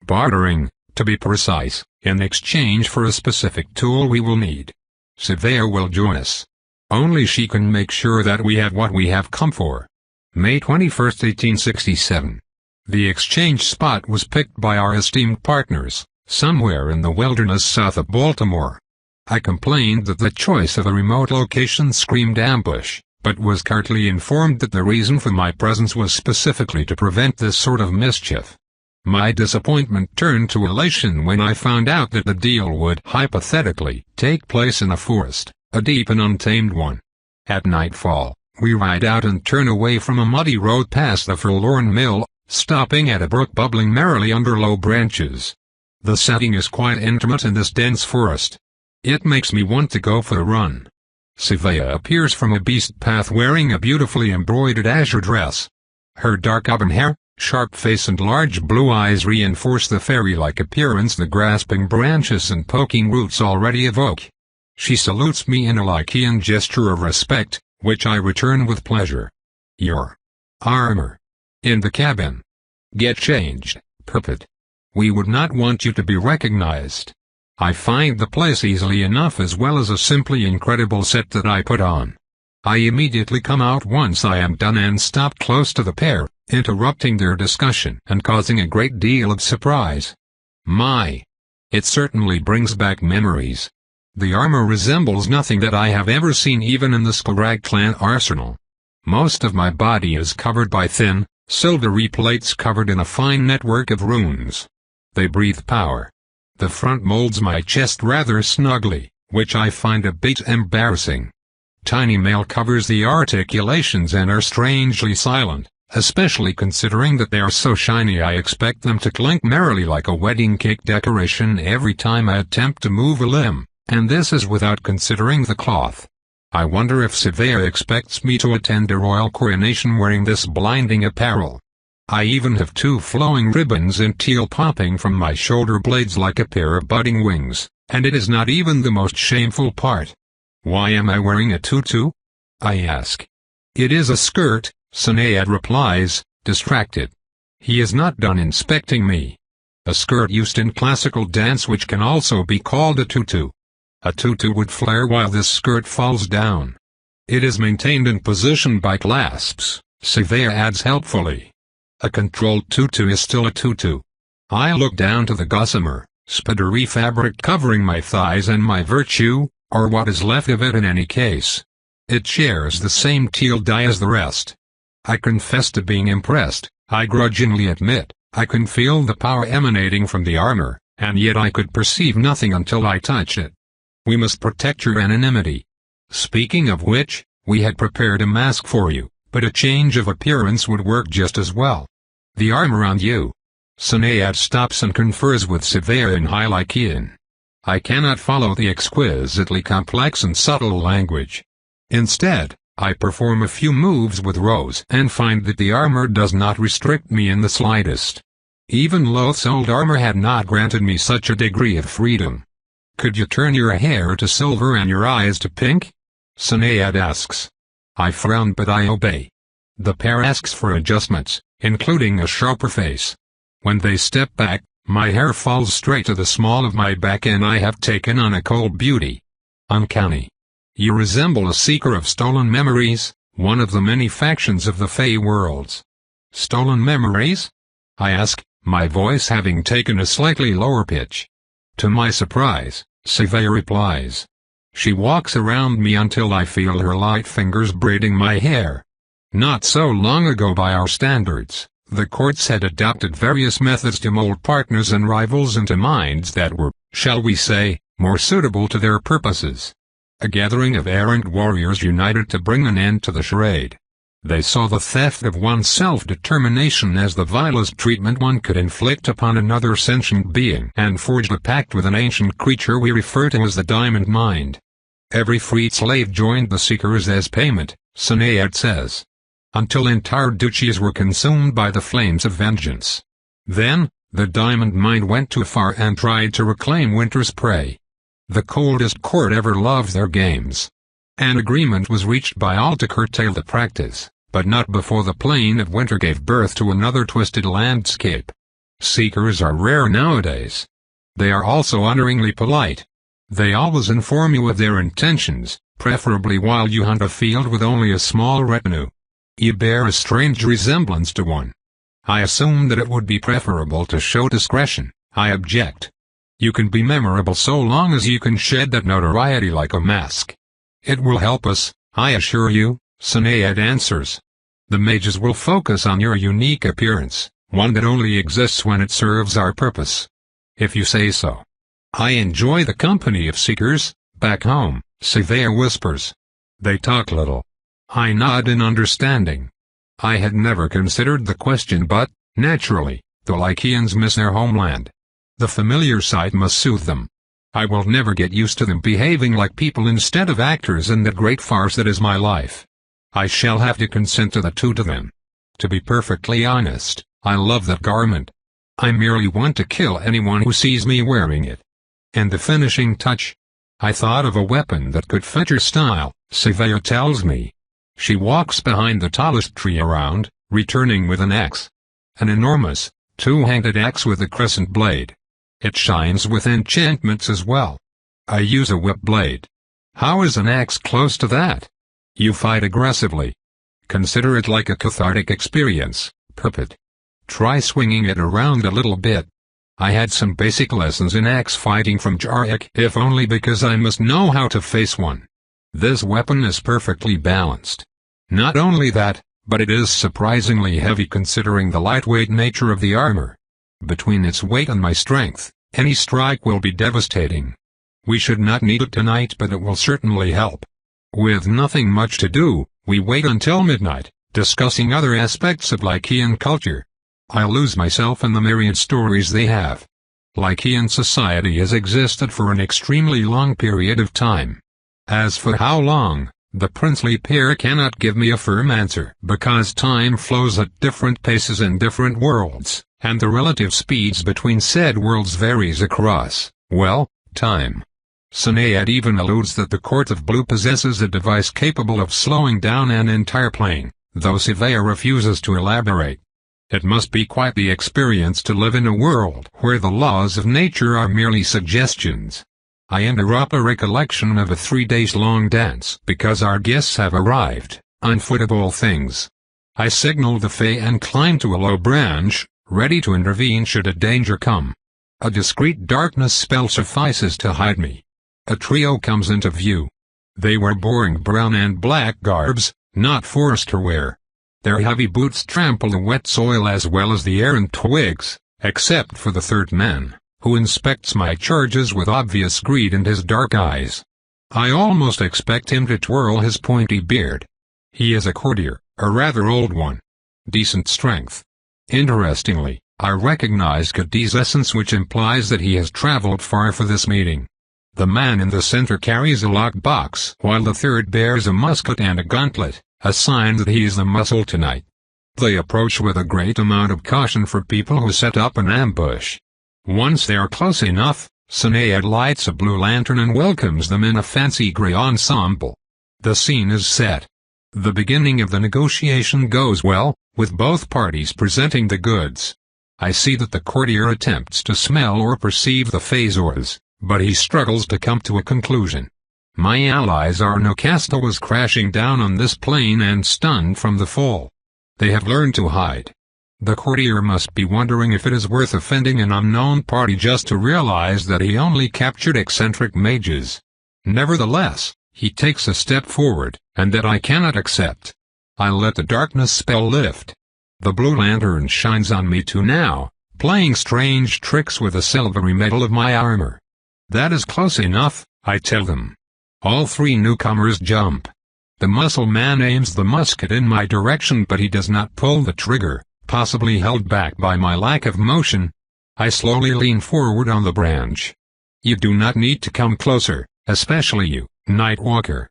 Bartering, to be precise, in exchange for a specific tool we will need. Surveyor will join us. Only she can make sure that we have what we have come for. May 21, 1867. The exchange spot was picked by our esteemed partners, somewhere in the wilderness south of Baltimore. I complained that the choice of a remote location screamed ambush, but was curtly informed that the reason for my presence was specifically to prevent this sort of mischief. My disappointment turned to elation when I found out that the deal would hypothetically take place in a forest, a deep and untamed one. At nightfall, we ride out and turn away from a muddy road past the forlorn mill, stopping at a brook bubbling merrily under low branches. The setting is quite intimate in this dense forest. It makes me want to go for a run. Savea appears from a beast path wearing a beautifully embroidered azure dress. Her dark auburn hair, sharp face and large blue eyes reinforce the fairy-like appearance the grasping branches and poking roots already evoke. She salutes me in a Lycian gesture of respect, which I return with pleasure. Your armor. In the cabin. Get changed, Purpot. We would not want you to be recognized. I find the place easily enough as well as a simply incredible set that I put on. I immediately come out once I am done and stop close to the pair, interrupting their discussion and causing a great deal of surprise. My! It certainly brings back memories. The armor resembles nothing that I have ever seen even in the Sklarag clan arsenal. Most of my body is covered by thin, silvery plates covered in a fine network of runes. They breathe power. The front molds my chest rather snugly, which I find a bit embarrassing. Tiny mail covers the articulations and are strangely silent, especially considering that they are so shiny I expect them to clink merrily like a wedding cake decoration every time I attempt to move a limb, and this is without considering the cloth. I wonder if Savea expects me to attend a royal coronation wearing this blinding apparel. I even have two flowing ribbons in teal popping from my shoulder blades like a pair of budding wings, and it is not even the most shameful part. Why am I wearing a tutu? I ask. It is a skirt, Sinead replies, distracted. He is not done inspecting me. A skirt used in classical dance which can also be called a tutu. A tutu would flare while this skirt falls down. It is maintained in position by clasps, Savea adds helpfully. A controlled tutu is still a tutu. I look down to the gossamer, spidery fabric covering my thighs and my virtue, or what is left of it in any case. It shares the same teal dye as the rest. I confess to being impressed. I grudgingly admit, I can feel the power emanating from the armor, and yet I could perceive nothing until I touched it. We must protect your anonymity. Speaking of which, we had prepared a mask for you, but a change of appearance would work just as well. The armor on you. Sinead stops and confers with Savea in High Lycian. I cannot follow the exquisitely complex and subtle language. Instead, I perform a few moves with Rose and find that the armor does not restrict me in the slightest. Even Loth's old armor had not granted me such a degree of freedom. Could you turn your hair to silver and your eyes to pink? Sinead asks. I frown but I obey. The pair asks for adjustments, including a sharper face. When they step back, my hair falls straight to the small of my back and I have taken on a cold beauty. Uncanny. You resemble a seeker of stolen memories, one of the many factions of the Fey worlds. Stolen memories? I ask, my voice having taken a slightly lower pitch. To my surprise, Savea replies. She walks around me until I feel her light fingers braiding my hair. Not so long ago by our standards, the courts had adopted various methods to mold partners and rivals into minds that were, shall we say, more suitable to their purposes. A gathering of errant warriors united to bring an end to the charade. They saw the theft of one's self-determination as the vilest treatment one could inflict upon another sentient being and forged a pact with an ancient creature we refer to as the Diamond Mind. Every freed slave joined the Seekers as payment, Sinead says. Until entire duchies were consumed by the flames of vengeance. Then, the Diamond Mind went too far and tried to reclaim Winter's prey. The coldest court ever loved their games. An agreement was reached by all to curtail the practice, but not before the plain of Winter gave birth to another twisted landscape. Seekers are rare nowadays. They are also honoringly polite. They always inform you of their intentions, preferably while you hunt a field with only a small retinue. You bear a strange resemblance to one. I assume that it would be preferable to show discretion. I object. You can be memorable so long as you can shed that notoriety like a mask. It will help us, I assure you, Sinead answers. The mages will focus on your unique appearance, one that only exists when it serves our purpose. If you say so. I enjoy the company of seekers, back home, Savea whispers. They talk little. I nod in understanding. I had never considered the question but, naturally, the Lycians miss their homeland. The familiar sight must soothe them. I will never get used to them behaving like people instead of actors in that great farce that is my life. I shall have to consent to the two to them. To be perfectly honest, I love that garment. I merely want to kill anyone who sees me wearing it. And the finishing touch? I thought of a weapon that could fit your style, Savea tells me. She walks behind the tallest tree around, returning with an axe. An enormous, two-handed axe with a crescent blade. It shines with enchantments as well. I use a whip blade. How is an axe close to that? You fight aggressively. Consider it like a cathartic experience, puppet. Try swinging it around a little bit. I had some basic lessons in axe fighting from Jarek, if only because I must know how to face one. This weapon is perfectly balanced. Not only that, but it is surprisingly heavy considering the lightweight nature of the armor. Between its weight and my strength, any strike will be devastating. We should not need it tonight but it will certainly help. With nothing much to do, we wait until midnight, discussing other aspects of Lycian culture. I lose myself in the myriad stories they have. Lycian society has existed for an extremely long period of time. As for how long, the princely pair cannot give me a firm answer because time flows at different paces in different worlds, and the relative speeds between said worlds varies across, well, time. Sinead even alludes that the Court of Blue possesses a device capable of slowing down an entire plane, though Savea refuses to elaborate. It must be quite the experience to live in a world where the laws of nature are merely suggestions. I interrupt a recollection of a 3 days long dance because our guests have arrived, on foot of all things. I signal the Fae and climb to a low branch, ready to intervene should a danger come. A discreet darkness spell suffices to hide me. A trio comes into view. They wear boring brown and black garbs, not forester wear. Their heavy boots trample the wet soil as well as the air and twigs, except for the third man, who inspects my charges with obvious greed in his dark eyes. I almost expect him to twirl his pointy beard. He is a courtier, a rather old one. Decent strength. Interestingly, I recognize Cadi's essence, which implies that he has traveled far for this meeting. The man in the center carries a locked box, while the third bears a musket and a gauntlet, a sign that he is the muscle tonight. They approach with a great amount of caution for people who set up an ambush. Once they are close enough, Sinead lights a blue lantern and welcomes them in a fancy grey ensemble. The scene is set. The beginning of the negotiation goes well, with both parties presenting the goods. I see that the courtier attempts to smell or perceive the phasors, but he struggles to come to a conclusion. My allies are no castaways crashing down on this plane and stunned from the fall. They have learned to hide. The courtier must be wondering if it is worth offending an unknown party just to realize that he only captured eccentric mages. Nevertheless, he takes a step forward, and that I cannot accept. I let the darkness spell lift. The blue lantern shines on me too now, playing strange tricks with the silvery metal of my armor. That is close enough, I tell them. All three newcomers jump. The muscle man aims the musket in my direction, but he does not pull the trigger, possibly held back by my lack of motion. I slowly lean forward on the branch. You do not need to come closer, especially you, Nightwalker.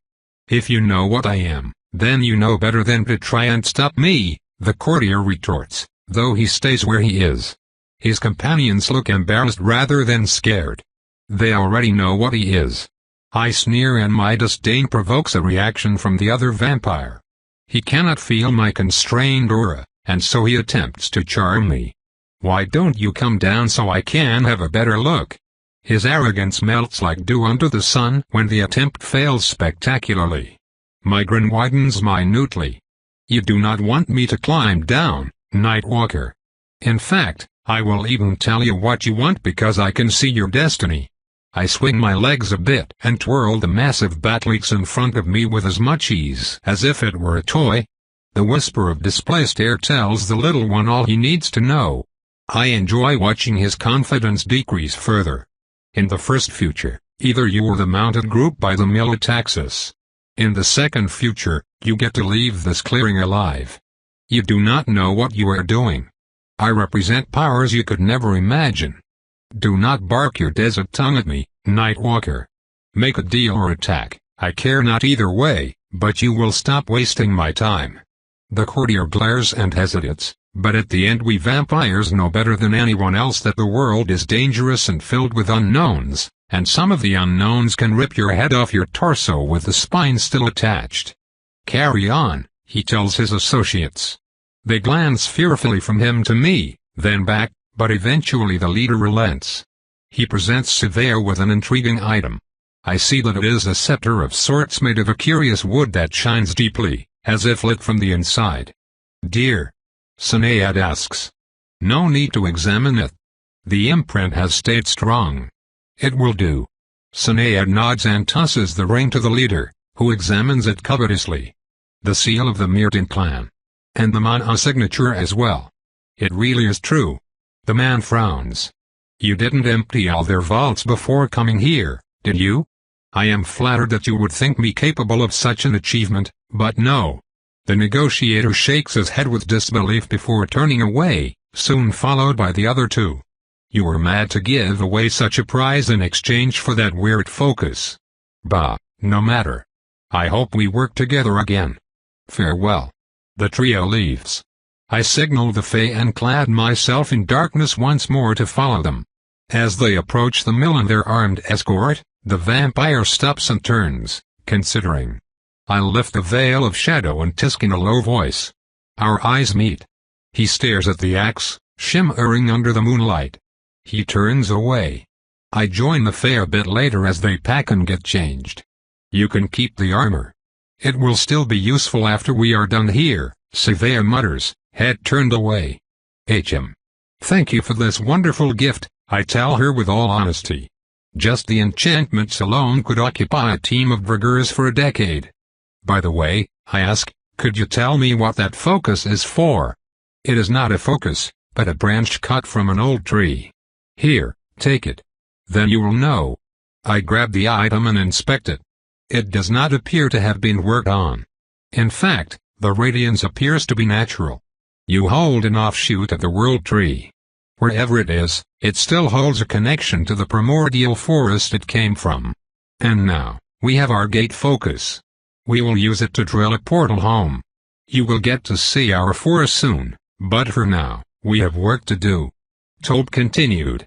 If you know what I am, then you know better than to try and stop me, the courtier retorts, though he stays where he is. His companions look embarrassed rather than scared. They already know what he is. I sneer, and my disdain provokes a reaction from the other vampire. He cannot feel my constrained aura, and so he attempts to charm me. Why don't you come down so I can have a better look? His arrogance melts like dew under the sun when the attempt fails spectacularly. My grin widens minutely. You do not want me to climb down, Nightwalker. In fact, I will even tell you what you want because I can see your destiny. I swing my legs a bit and twirl the massive batleax in front of me with as much ease as if it were a toy. The whisper of displaced air tells the little one all he needs to know. I enjoy watching his confidence decrease further. In the first future, either you or the mounted group by the mill attacks us. In the second future, you get to leave this clearing alive. You do not know what you are doing. I represent powers you could never imagine. Do not bark your desert tongue at me, Nightwalker. Make a deal or attack, I care not either way, but you will stop wasting my time. The courtier glares and hesitates, but at the end we vampires know better than anyone else that the world is dangerous and filled with unknowns, and some of the unknowns can rip your head off your torso with the spine still attached. Carry on, he tells his associates. They glance fearfully from him to me, then back, but eventually the leader relents. He presents Surveyor with an intriguing item. I see that it is a scepter of sorts made of a curious wood that shines deeply, as if lit from the inside. Dear? Sinead asks. No need to examine it. The imprint has stayed strong. It will do. Sinead nods and tosses the ring to the leader, who examines it covetously. The seal of the Myrtin clan. And the Mana signature as well. It really is true. The man frowns. You didn't empty all their vaults before coming here, did you? I am flattered that you would think me capable of such an achievement, but no. The negotiator shakes his head with disbelief before turning away, soon followed by the other two. You were mad to give away such a prize in exchange for that weird focus. Bah, no matter. I hope we work together again. Farewell. The trio leaves. I signal the Fae and clad myself in darkness once more to follow them. As they approach the mill and their armed escort, the vampire stops and turns, considering. I lift the veil of shadow and tisk in a low voice. Our eyes meet. He stares at the axe, shimmering under the moonlight. He turns away. I join the Fae a bit later as they pack and get changed. You can keep the armor. It will still be useful after we are done here, Surveyor mutters, head turned away. Thank you for this wonderful gift, I tell her with all honesty. Just the enchantments alone could occupy a team of Draugrs for a decade. By the way, I ask, could you tell me what that focus is for? It is not a focus, but a branch cut from an old tree. Here, Take it. Then you will know. I grab the item and inspect it. It does not appear to have been worked on. In fact, the radiance appears to be natural. You hold an offshoot of the world tree. Wherever it is, it still holds a connection to the primordial forest it came from. And now, we have our gate focus. We will use it to drill a portal home. You will get to see our forest soon, but for now, we have work to do. Tope continued.